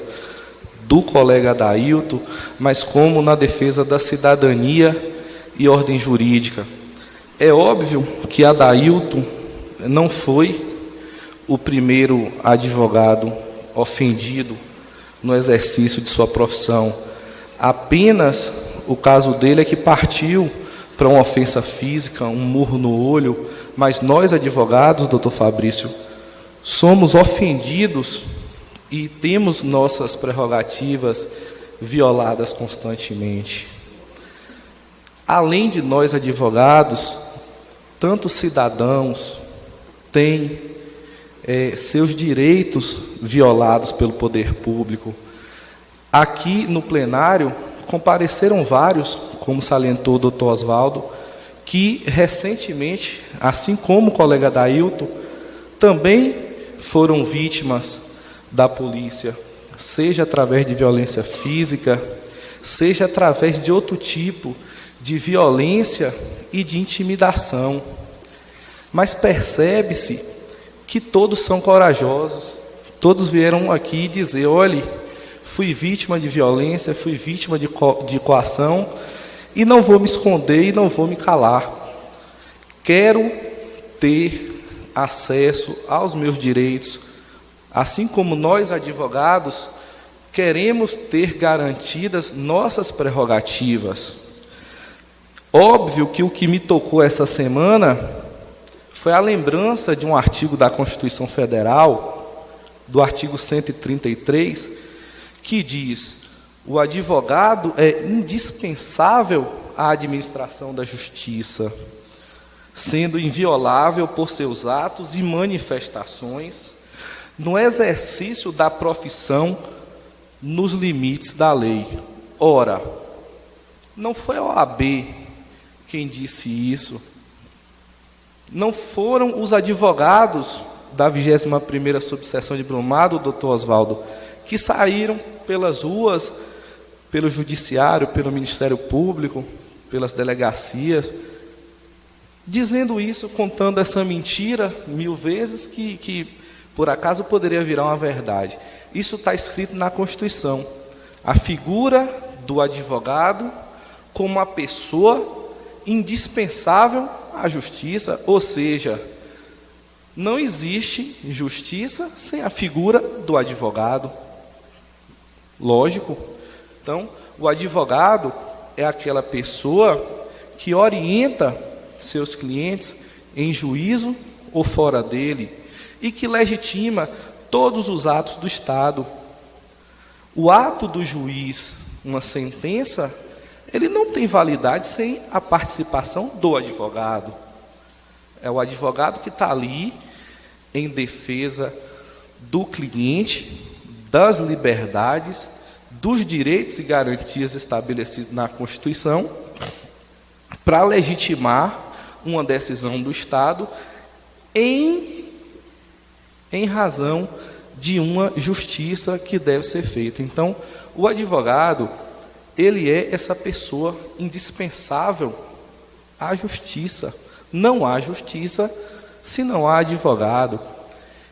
E: do colega Adailton, mas como na defesa da cidadania e ordem jurídica. É óbvio que Adailton não foi o primeiro advogado ofendido no exercício de sua profissão. Apenas o caso dele é que partiu para uma ofensa física, um murro no olho, mas nós, advogados, doutor Fabrício, somos ofendidos e temos nossas prerrogativas violadas constantemente. Além de nós, advogados, tantos cidadãos têm seus direitos violados pelo poder público. Aqui no plenário compareceram vários, como salientou o doutor Osvaldo, que recentemente, assim como o colega Adailton, também foram vítimas da polícia, seja através de violência física, seja através de outro tipo de violência e de intimidação. Mas percebe-se que todos são corajosos, todos vieram aqui dizer: olhe, fui vítima de violência, fui vítima de coação, e não vou me esconder e não vou me calar. Quero ter acesso aos meus direitos, assim como nós, advogados, queremos ter garantidas nossas prerrogativas. Óbvio que o que me tocou essa semana foi a lembrança de um artigo da Constituição Federal, do artigo 133, que diz: o advogado é indispensável à administração da justiça, sendo inviolável por seus atos e manifestações no exercício da profissão nos limites da lei. Ora, não foi a OAB quem disse isso, não foram os advogados da 21ª subseção de Brumado, doutor Osvaldo, que saíram pelas ruas, pelo judiciário, pelo Ministério Público, pelas delegacias, dizendo isso, contando essa mentira 1000 vezes, que por acaso poderia virar uma verdade. Isso está escrito na Constituição. A figura do advogado como uma pessoa indispensável à justiça, ou seja, não existe justiça sem a figura do advogado. Lógico. Então, o advogado é aquela pessoa que orienta seus clientes em juízo ou fora dele e que legitima todos os atos do Estado. O ato do juiz, uma sentença, ele não tem validade sem a participação do advogado. É o advogado que está ali em defesa do cliente, das liberdades, dos direitos e garantias estabelecidos na Constituição, para legitimar uma decisão do Estado em razão de uma justiça que deve ser feita. Então, o advogado, ele é essa pessoa indispensável à justiça. Não há justiça se não há advogado.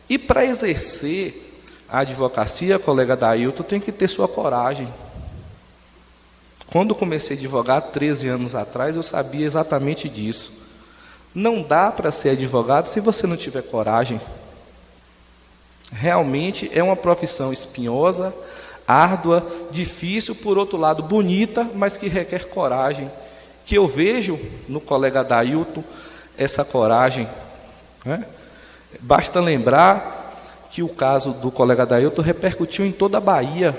E: E para exercer a advocacia, colega Dailton, tem que ter sua coragem. Quando comecei a advogar, 13 anos atrás, eu sabia exatamente disso. Não dá para ser advogado se você não tiver coragem. Realmente é uma profissão espinhosa, árdua, difícil, por outro lado bonita, mas que requer coragem. Que eu vejo no colega Dailton essa coragem, né? Basta lembrar que o caso do colega Dailton repercutiu em toda a Bahia.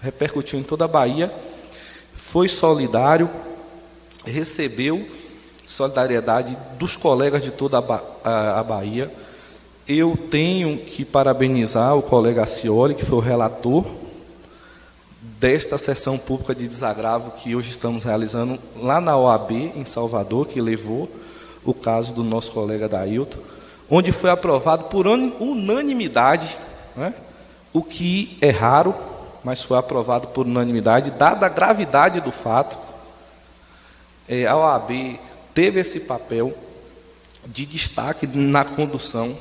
E: Repercutiu em toda a Bahia. Foi solidário, recebeu solidariedade dos colegas de toda a Bahia. Eu tenho que parabenizar o colega Acioli, que foi o relator desta sessão pública de desagravo que hoje estamos realizando lá na OAB, em Salvador, que levou o caso do nosso colega Dailton, onde foi aprovado por unanimidade, né? O que é raro, mas foi aprovado por unanimidade, dada a gravidade do fato. A OAB teve esse papel de destaque na condução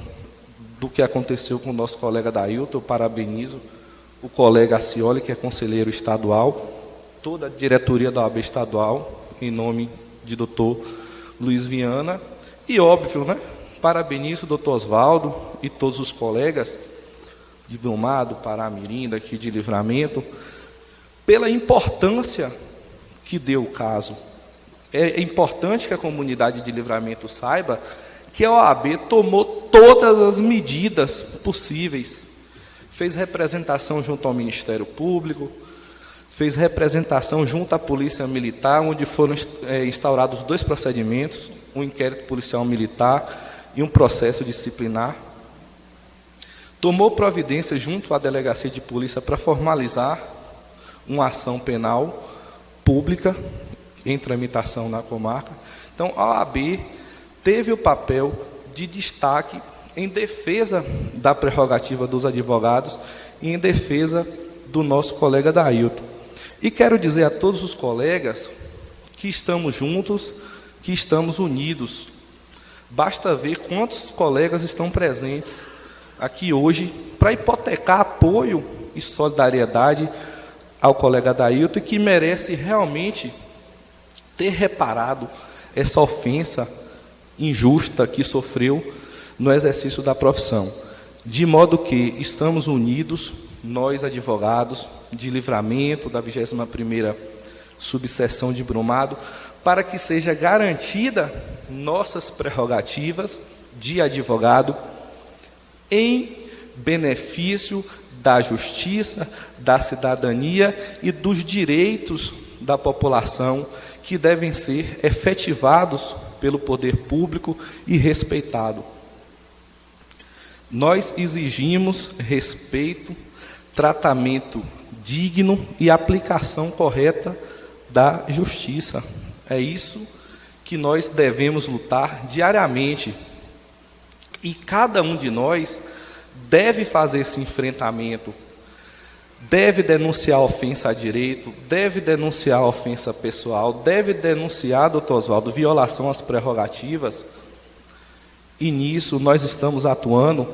E: do que aconteceu com o nosso colega Dailton. Eu parabenizo o colega Acioli, que é conselheiro estadual, toda a diretoria da OAB estadual, em nome de doutor Luiz Viana, e óbvio, né? Parabenizo o doutor Osvaldo e todos os colegas de Brumado, Pará-Mirim, daqui de Livramento, pela importância que deu o caso. É importante que a comunidade de Livramento saiba que a OAB tomou todas as medidas possíveis. Fez representação junto ao Ministério Público, fez representação junto à Polícia Militar, onde foram instaurados 2 procedimentos, um inquérito policial militar e um processo disciplinar. Tomou providência junto à Delegacia de Polícia para formalizar uma ação penal pública em tramitação na comarca. Então, a OAB teve o papel de destaque em defesa da prerrogativa dos advogados e em defesa do nosso colega Dailton. E quero dizer a todos os colegas que estamos juntos, que estamos unidos. Basta ver quantos colegas estão presentes aqui hoje para hipotecar apoio e solidariedade ao colega Dailton, que merece realmente ter reparado essa ofensa injusta que sofreu no exercício da profissão. De modo que estamos unidos, nós advogados de Livramento, da 21ª subseção de Brumado, para que seja garantida nossas prerrogativas de advogado em benefício da justiça, da cidadania e dos direitos da população, que devem ser efetivados pelo poder público e respeitados. Nós exigimos respeito, tratamento digno e aplicação correta da justiça. É isso que nós devemos lutar diariamente. E cada um de nós deve fazer esse enfrentamento, deve denunciar a ofensa a direito, deve denunciar a ofensa pessoal, deve denunciar, doutor Osvaldo, violação às prerrogativas. E nisso nós estamos atuando.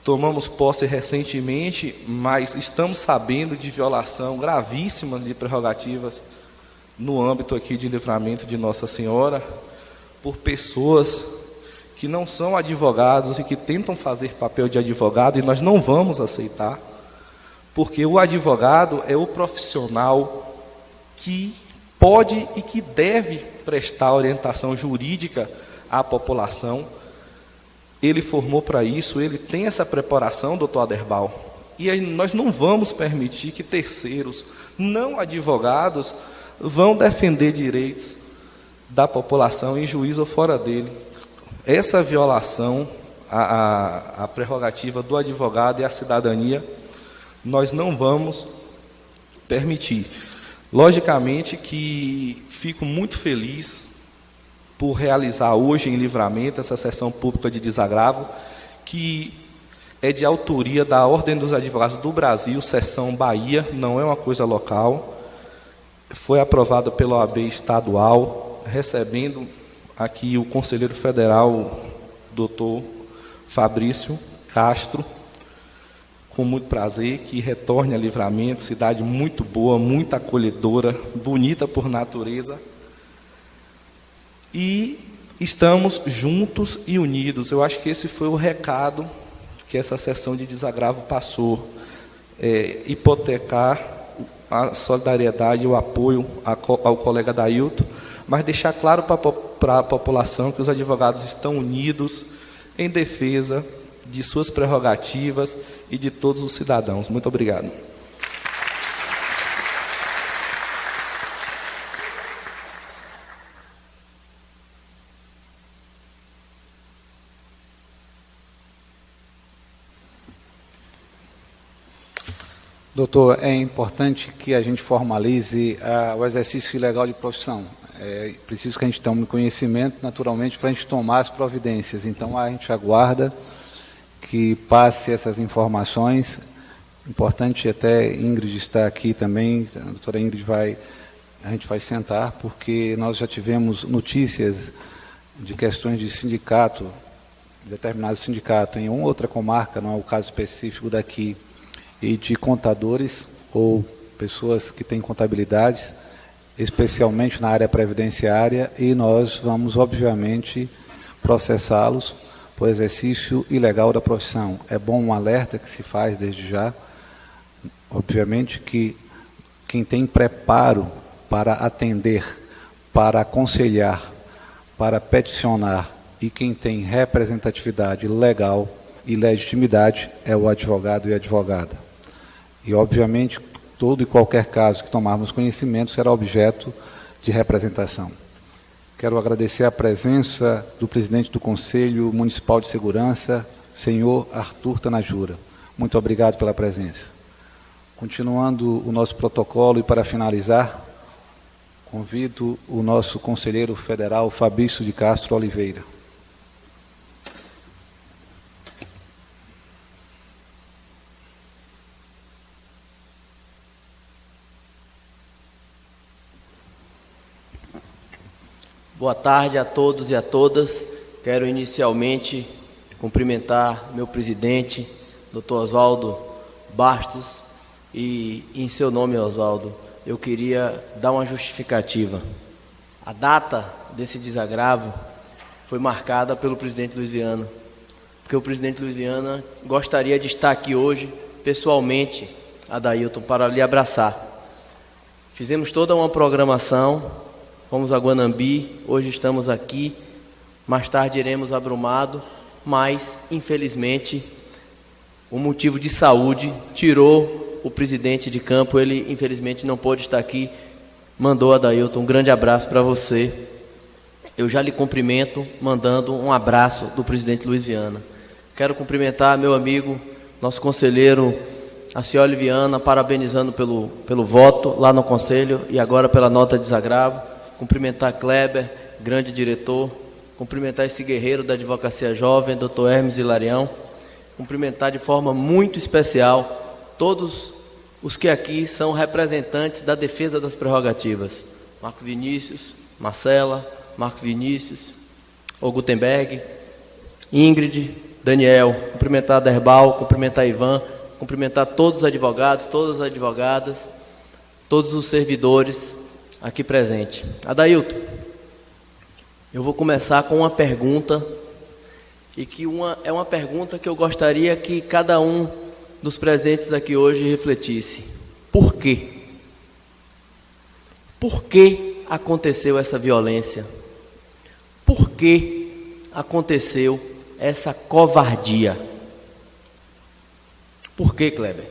E: Tomamos posse recentemente, mas estamos sabendo de violação gravíssima de prerrogativas no âmbito aqui de Livramento de Nossa Senhora, por pessoas que não são advogados e que tentam fazer papel de advogado, e nós não vamos aceitar, porque o advogado é o profissional que pode e que deve prestar orientação jurídica à população. Ele formou para isso, ele tem essa preparação, doutor Aderbal. E aí nós não vamos permitir que terceiros, não advogados, vão defender direitos da população em juízo ou fora dele. essa violação à prerrogativa do advogado e à cidadania, nós não vamos permitir. Logicamente que fico muito feliz por realizar hoje em Livramento essa sessão pública de desagravo, que é de autoria da Ordem dos Advogados do Brasil, seção Bahia, não é uma coisa local. Foi aprovada pela OAB estadual, recebendo aqui o conselheiro federal, doutor Fabrício Castro, com muito prazer, que retorne a Livramento, cidade muito boa, muito acolhedora, bonita por natureza. E estamos juntos e unidos. Eu acho que esse foi o recado que essa sessão de desagravo passou. Hipotecar a solidariedade e o apoio ao colega Dailton, mas deixar claro para a população que os advogados estão unidos em defesa de suas prerrogativas e de todos os cidadãos. Muito obrigado.
A: Doutor, é importante que a gente formalize o exercício ilegal de profissão. É preciso que a gente tome conhecimento, naturalmente, para a gente tomar as providências. Então, a gente aguarda que passe essas informações. Importante até Ingrid estar aqui também. A doutora Ingrid a gente vai sentar, porque nós já tivemos notícias de questões de sindicato, determinado sindicato em uma outra comarca, não é o caso específico daqui, e de contadores ou pessoas que têm contabilidades, especialmente na área previdenciária, e nós vamos, obviamente, processá-los por exercício ilegal da profissão. É bom um alerta que se faz desde já. Obviamente que quem tem preparo para atender, para aconselhar, para peticionar, e quem tem representatividade legal e legitimidade é o advogado e a advogada. E, obviamente, todo e qualquer caso que tomarmos conhecimento será objeto de representação. Quero agradecer a presença do presidente do Conselho Municipal de Segurança, senhor Arthur Tanajura. Muito obrigado pela presença. Continuando o nosso protocolo, e para finalizar, convido o nosso conselheiro federal, Fabrício de Castro Oliveira.
F: Boa tarde a todos e a todas. Quero inicialmente cumprimentar meu presidente, Dr. Oswaldo Bastos, e em seu nome, Oswaldo, eu queria dar uma justificativa. A data desse desagravo foi marcada pelo presidente Luiz Viana, porque o presidente Luiz Viana gostaria de estar aqui hoje, pessoalmente, a Dailton, para lhe abraçar. Fizemos toda uma programação. Fomos a Guanambi, hoje estamos aqui, mais tarde iremos a Brumado, mas, infelizmente, o motivo de saúde tirou o presidente de campo, ele, infelizmente, não pôde estar aqui, mandou a Dailton, um grande abraço para você. Eu já lhe cumprimento, mandando um abraço do presidente Luiz Viana. Quero cumprimentar meu amigo, nosso conselheiro, Acioli Viana, parabenizando pelo voto lá no Conselho e agora pela nota de desagravo. Cumprimentar Kleber, grande diretor, cumprimentar esse guerreiro da advocacia jovem, Dr. Hermes Hilarião, cumprimentar de forma muito especial todos os que aqui são representantes da defesa das prerrogativas. Marcos Vinícius, Marcela, Marcos Vinícius, o Gutenberg, Ingrid, Daniel, cumprimentar Derbal, cumprimentar Ivan, cumprimentar todos os advogados, todas as advogadas, todos os servidores aqui presente. Adailton, eu vou começar com uma pergunta, e que é uma pergunta que eu gostaria que cada um dos presentes aqui hoje refletisse. Por quê? Por que aconteceu essa violência? Por que aconteceu essa covardia? Por que, Kleber?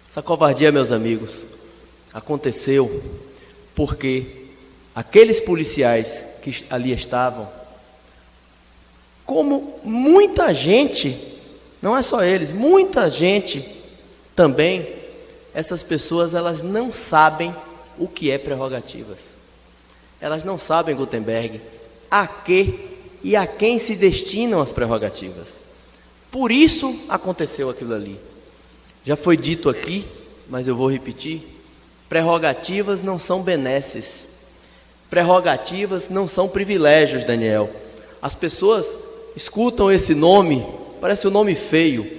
F: Essa covardia, meus amigos, aconteceu porque aqueles policiais que ali estavam como muita gente, não é só eles, muita gente também, essas pessoas, elas não sabem o que é prerrogativas. Elas não sabem, Gutenberg, a que e a quem se destinam as prerrogativas. Por isso aconteceu aquilo ali. Já foi dito aqui, mas eu vou repetir: prerrogativas não são benesses. Prerrogativas não são privilégios, Daniel. As pessoas escutam esse nome, parece um nome feio,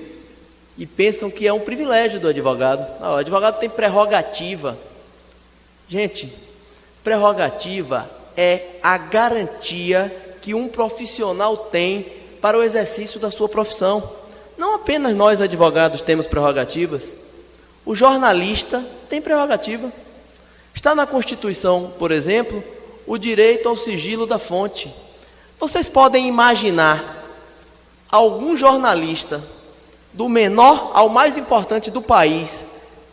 F: e pensam que é um privilégio do advogado. Ah, o advogado tem prerrogativa. Gente, prerrogativa é a garantia que um profissional tem para o exercício da sua profissão. Não apenas nós advogados temos prerrogativas. O jornalista tem prerrogativa. Está na Constituição, por exemplo, o direito ao sigilo da fonte. Vocês podem imaginar algum jornalista, do menor ao mais importante do país,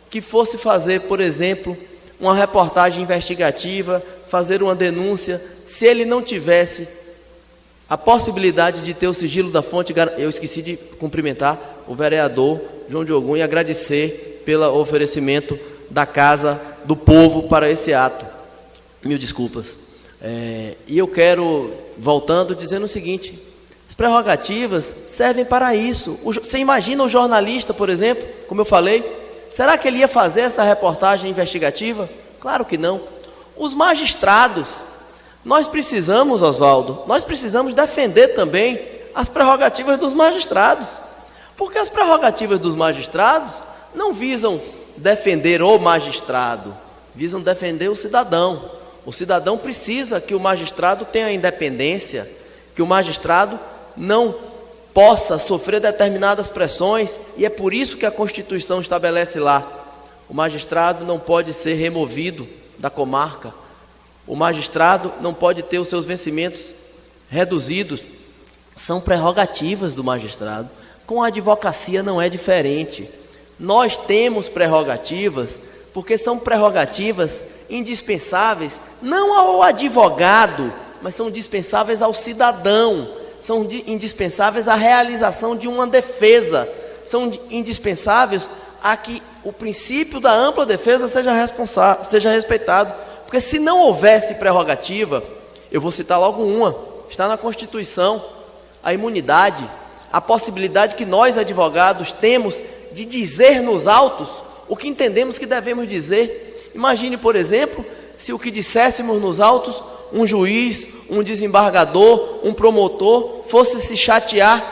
F: que fosse fazer, por exemplo, uma reportagem investigativa, fazer uma denúncia, se ele não tivesse a possibilidade de ter o sigilo da fonte. Eu esqueci de cumprimentar o vereador João Diogo e agradecer pelo oferecimento da Casa do Povo para esse ato. Mil desculpas. E eu quero, voltando, dizendo o seguinte: as prerrogativas servem para isso. Você imagina o jornalista, por exemplo, como eu falei, será que ele ia fazer essa reportagem investigativa? Claro que não. Os magistrados, nós precisamos, Oswaldo, nós precisamos defender também as prerrogativas dos magistrados, porque as prerrogativas dos magistrados não visam defender o magistrado, visam defender o cidadão. O cidadão precisa que o magistrado tenha independência, que o magistrado não possa sofrer determinadas pressões, e é por isso que a Constituição estabelece lá: o magistrado não pode ser removido da comarca, o magistrado não pode ter os seus vencimentos reduzidos. São prerrogativas do magistrado. Com a advocacia não é diferente. Nós temos prerrogativas porque são prerrogativas indispensáveis não ao advogado, mas são dispensáveis ao cidadão, são indispensáveis à realização de uma defesa, são indispensáveis a que o princípio da ampla defesa seja respeitado. Porque se não houvesse prerrogativa, eu vou citar logo uma, está na Constituição: a imunidade, a possibilidade que nós advogados temos de dizer nos autos o que entendemos que devemos dizer. Imagine, por exemplo, se o que disséssemos nos autos, um juiz, um desembargador, um promotor, fosse se chatear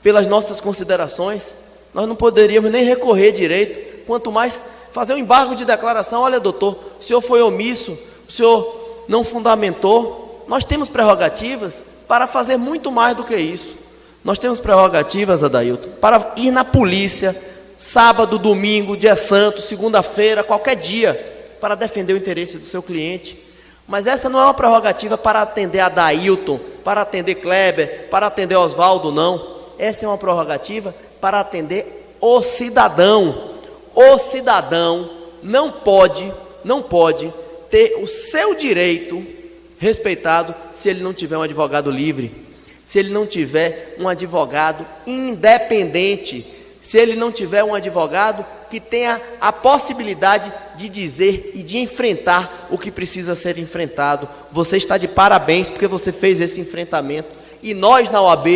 F: pelas nossas considerações. Nós não poderíamos nem recorrer direito, quanto mais fazer um embargo de declaração: olha, doutor, o senhor foi omisso, o senhor não fundamentou. Nós temos prerrogativas para fazer muito mais do que isso. Nós temos prerrogativas, Adailton, para ir na polícia, sábado, domingo, dia santo, segunda-feira, qualquer dia, para defender o interesse do seu cliente. Mas essa não é uma prerrogativa para atender Adailton, para atender Kleber, para atender Oswaldo, não. Essa é uma prerrogativa para atender o cidadão. O cidadão não pode ter o seu direito respeitado se ele não tiver um advogado livre, se ele não tiver um advogado independente, se ele não tiver um advogado que tenha a possibilidade de dizer e de enfrentar o que precisa ser enfrentado. Você está de parabéns porque você fez esse enfrentamento, e nós na OAB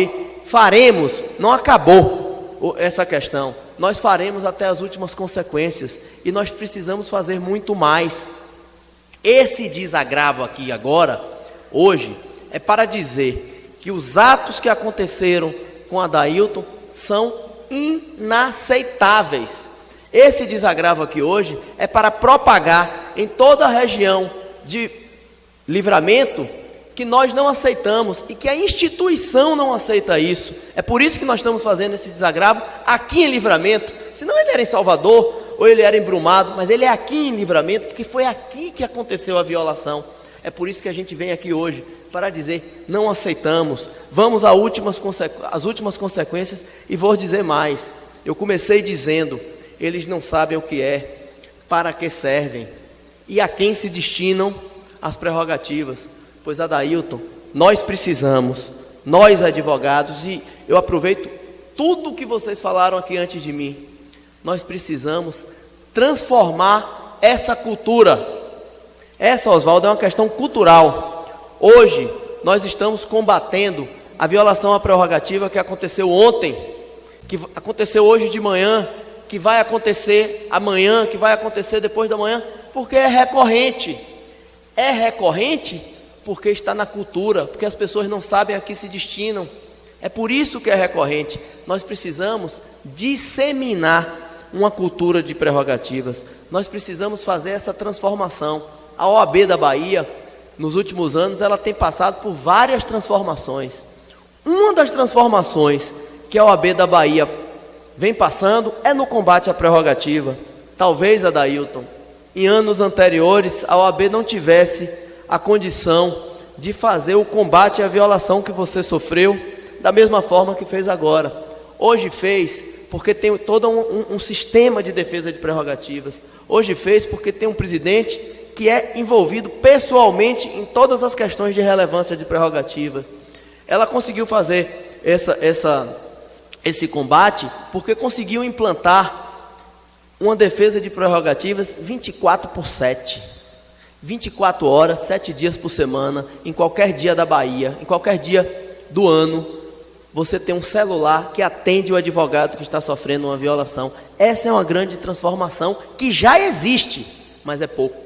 F: faremos, não acabou essa questão, nós faremos até as últimas consequências, e nós precisamos fazer muito mais. Esse desagravo aqui agora, hoje, é para dizer que os atos que aconteceram com Adailton são inaceitáveis. Esse desagravo aqui hoje é para propagar em toda a região de Livramento que nós não aceitamos e que a instituição não aceita isso. É por isso que nós estamos fazendo esse desagravo aqui em Livramento. Senão ele era em Salvador ou ele era em Brumado, mas ele é aqui em Livramento porque foi aqui que aconteceu a violação. É por isso que a gente vem aqui hoje para dizer: não aceitamos, vamos às últimas consequências. E vou dizer mais: eu comecei dizendo, eles não sabem o que é, para que servem e a quem se destinam as prerrogativas. Pois, Adailton, nós precisamos nós advogados, e eu aproveito tudo que vocês falaram aqui antes de mim, nós precisamos transformar essa cultura. Essa, Oswaldo, é uma questão cultural. Hoje, nós estamos combatendo a violação à prerrogativa que aconteceu ontem, que aconteceu hoje de manhã, que vai acontecer amanhã, que vai acontecer depois da manhã, porque é recorrente. É recorrente porque está na cultura, porque as pessoas não sabem a que se destinam. É por isso que é recorrente. Nós precisamos disseminar uma cultura de prerrogativas. Nós precisamos fazer essa transformação. A OAB da Bahia, nos últimos anos, ela tem passado por várias transformações. Uma das transformações que a OAB da Bahia vem passando é no combate à prerrogativa. Talvez, Adailton, em anos anteriores, a OAB não tivesse a condição de fazer o combate à violação que você sofreu da mesma forma que fez agora. Hoje fez porque tem todo um sistema de defesa de prerrogativas. Hoje fez porque tem um presidente que é envolvido pessoalmente em todas as questões de relevância de prerrogativas. Ela conseguiu fazer esse combate porque conseguiu implantar uma defesa de prerrogativas 24/7. 24 horas, 7 dias por semana, em qualquer dia da Bahia, em qualquer dia do ano, você tem um celular que atende o advogado que está sofrendo uma violação. Essa é uma grande transformação que já existe, mas é pouco.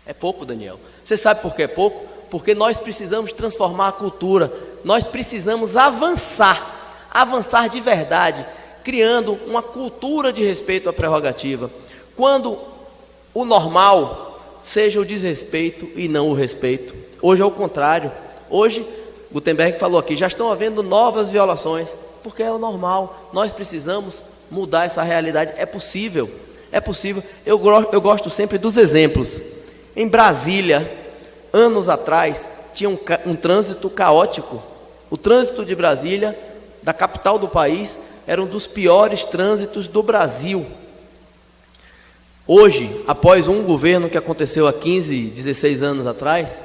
F: É pouco, Daniel. Você sabe por que é pouco? Porque nós precisamos transformar a cultura, nós precisamos avançar de verdade, criando uma cultura de respeito à prerrogativa. Quando o normal seja o desrespeito e não o respeito. Hoje é o contrário. Hoje, Gutenberg falou aqui, já estão havendo novas violações, porque é o normal. Nós precisamos mudar essa realidade. É possível, é possível. Eu gosto sempre dos exemplos. Em Brasília, anos atrás, tinha um trânsito caótico. O trânsito de Brasília, da capital do país, era um dos piores trânsitos do Brasil. Hoje, após um governo que aconteceu há 15, 16 anos atrás,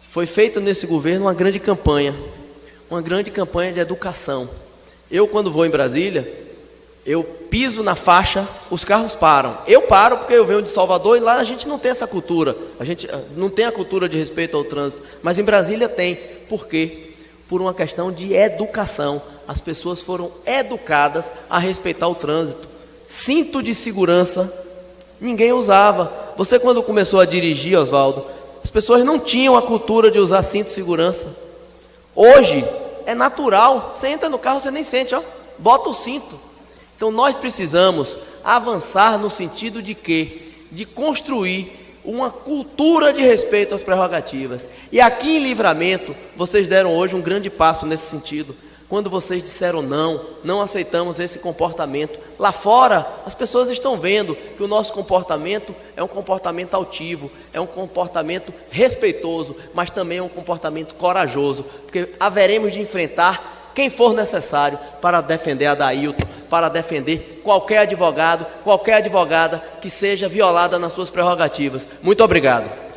F: foi feita nesse governo uma grande campanha de educação. Eu, quando vou em Brasília, eu piso na faixa, os carros param. Eu paro porque eu venho de Salvador e lá a gente não tem essa cultura. A gente não tem a cultura de respeito ao trânsito, mas em Brasília tem. Por quê? Por uma questão de educação. As pessoas foram educadas a respeitar o trânsito. Cinto de segurança ninguém usava. Você, quando começou a dirigir, Oswaldo, as pessoas não tinham a cultura de usar cinto de segurança. Hoje é natural. Você entra no carro, você nem sente, bota o cinto. Então nós precisamos avançar no sentido de quê? De construir uma cultura de respeito às prerrogativas. E aqui em Livramento, vocês deram hoje um grande passo nesse sentido. Quando vocês disseram não aceitamos esse comportamento. Lá fora, as pessoas estão vendo que o nosso comportamento é um comportamento altivo, é um comportamento respeitoso, mas também é um comportamento corajoso, porque haveremos de enfrentar quem for necessário para defender a Adailton, para defender qualquer advogado, qualquer advogada que seja violada nas suas prerrogativas. Muito obrigado.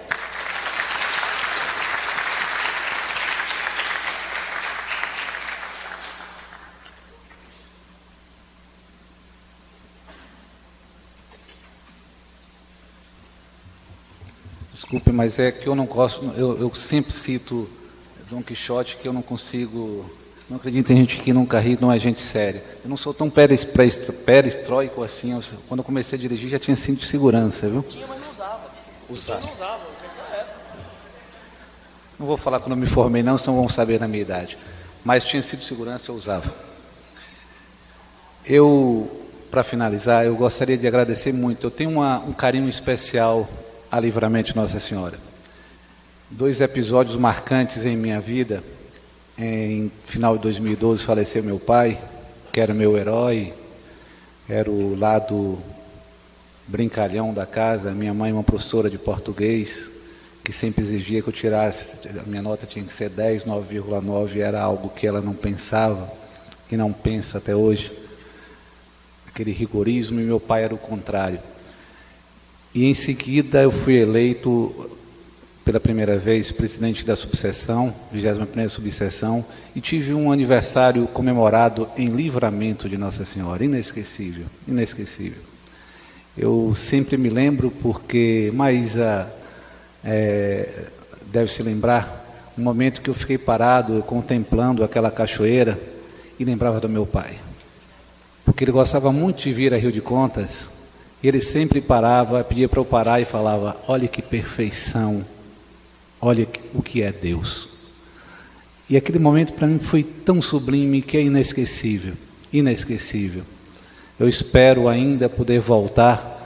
A: Desculpe, mas é que eu não gosto, eu sempre cito Dom Quixote, que eu não consigo, não acredito em gente que nunca ri, não é gente séria. Eu não sou tão perestroico assim, quando eu comecei a dirigir já tinha cinto de segurança, viu? Tinha, mas não usava. Usava. Não usava, a questão é essa. Não vou falar quando eu me formei não, senão vão saber na minha idade. Mas tinha cinto de segurança, eu usava. Para finalizar, eu gostaria de agradecer muito, eu tenho um carinho especial a Livramento de Nossa Senhora. 2 episódios marcantes em minha vida. Em final de 2012 faleceu meu pai, que era meu herói, era o lado brincalhão da casa. Minha mãe, uma professora de português, que sempre exigia que eu tirasse, a minha nota tinha que ser 10, 9,9, era algo que ela não pensava, que não pensa até hoje, aquele rigorismo, e meu pai era o contrário. E em seguida eu fui eleito pela primeira vez presidente da subseção, 21ª subseção, e tive um aniversário comemorado em Livramento de Nossa Senhora, inesquecível, inesquecível. Eu sempre me lembro porque Maísa deve se lembrar, um momento que eu fiquei parado contemplando aquela cachoeira e lembrava do meu pai. Porque ele gostava muito de vir a Rio de Contas, e ele sempre parava, pedia para eu parar e falava: olha que perfeição, olha o que é Deus. E aquele momento para mim foi tão sublime que é inesquecível, inesquecível. Eu espero ainda poder voltar.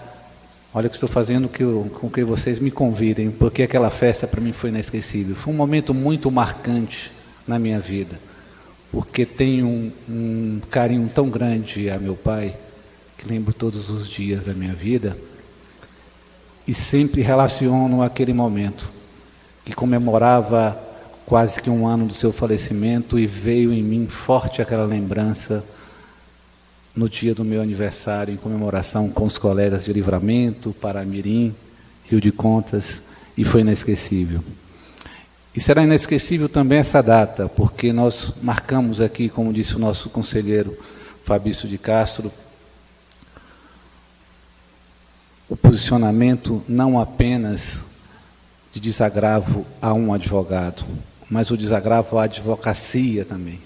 A: Olha que estou fazendo com que vocês me convidem, porque aquela festa para mim foi inesquecível. Foi um momento muito marcante na minha vida, porque tenho um carinho tão grande a meu pai, que lembro todos os dias da minha vida, e sempre relaciono aquele momento, que comemorava quase que 1 ano do seu falecimento, e veio em mim forte aquela lembrança no dia do meu aniversário, em comemoração com os colegas de Livramento, Paramirim, Rio de Contas, e foi inesquecível. E será inesquecível também essa data, porque nós marcamos aqui, como disse o nosso conselheiro Fabrício de Castro, o posicionamento não apenas de desagravo a um advogado, mas o desagravo à advocacia também.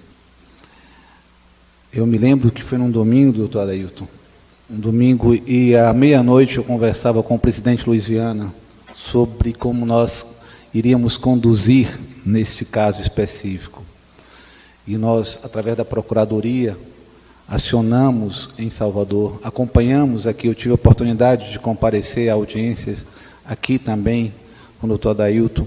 A: Eu me lembro que foi num domingo, doutor Adailton, um domingo, e à meia-noite eu conversava com o presidente Luiz Viana sobre como nós iríamos conduzir neste caso específico. E nós, através da Procuradoria, acionamos em Salvador, acompanhamos aqui, eu tive a oportunidade de comparecer a audiências aqui também com o doutor Adailton,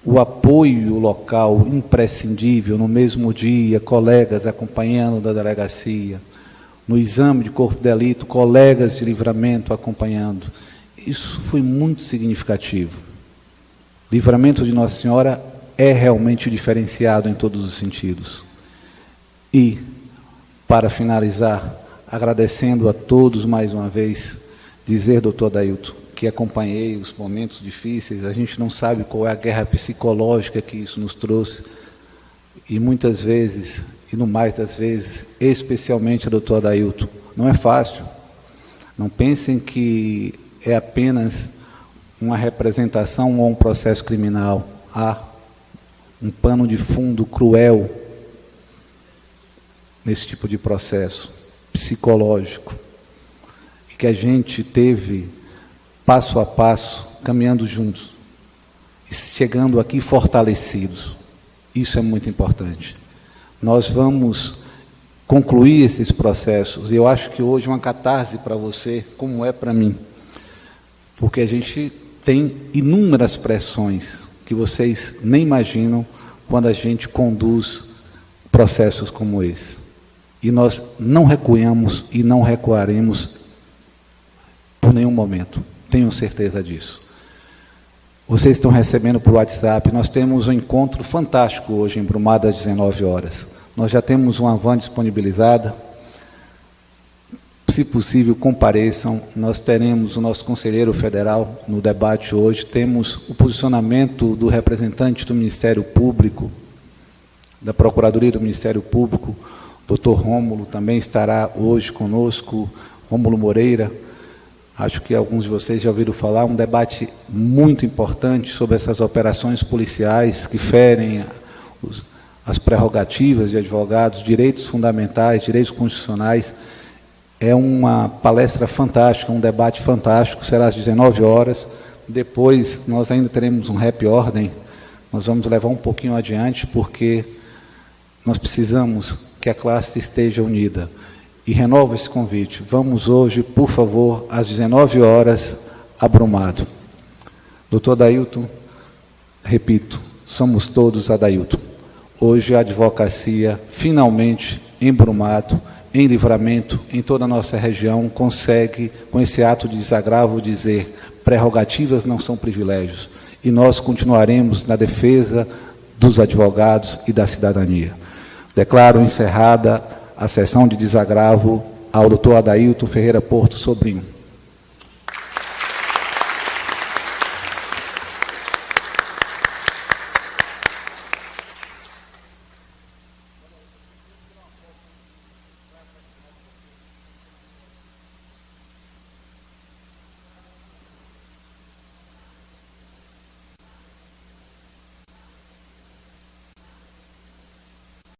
A: o apoio local imprescindível, no mesmo dia, colegas acompanhando da delegacia, no exame de corpo de delito, colegas de Livramento acompanhando. Isso foi muito significativo. Livramento de Nossa Senhora é realmente diferenciado em todos os sentidos. E, para finalizar, agradecendo a todos mais uma vez, dizer, doutor Adailton, que acompanhei os momentos difíceis, a gente não sabe qual é a guerra psicológica que isso nos trouxe, e muitas vezes, e no mais das vezes, especialmente, doutor Adailton, não é fácil. Não pensem que é apenas uma representação ou um processo criminal. Há um pano de fundo cruel nesse tipo de processo psicológico, e que a gente teve passo a passo, caminhando juntos, e chegando aqui fortalecidos. Isso é muito importante. Nós vamos concluir esses processos, e eu acho que hoje é uma catarse para você, como é para mim, porque a gente tem inúmeras pressões que vocês nem imaginam quando a gente conduz processos como esse. E nós não recuamos e não recuaremos por nenhum momento. Tenho certeza disso. Vocês estão recebendo por WhatsApp, nós temos um encontro fantástico hoje em Brumado às 19 horas. Nós já temos uma van disponibilizada. Se possível, compareçam. Nós teremos o nosso conselheiro federal no debate hoje. Temos o posicionamento do representante do Ministério Público, da Procuradoria do Ministério Público, doutor Rômulo, também estará hoje conosco, Rômulo Moreira. Acho que alguns de vocês já ouviram falar, um debate muito importante sobre essas operações policiais que ferem as prerrogativas de advogados, direitos fundamentais, direitos constitucionais. É uma palestra fantástica, um debate fantástico, será às 19 horas. Depois nós ainda teremos um happy ordem, nós vamos levar um pouquinho adiante, porque nós precisamos que a classe esteja unida. E renovo esse convite. Vamos hoje, por favor, às 19 horas, a Brumado. Doutor Adailton, repito, somos todos Adailton. Hoje a advocacia, finalmente, em Brumado, em Livramento, em toda a nossa região, consegue, com esse ato de desagravo, dizer: prerrogativas não são privilégios. E nós continuaremos na defesa dos advogados e da cidadania. Declaro encerrada a sessão de desagravo ao doutor Adailton Ferreira Porto Sobrinho.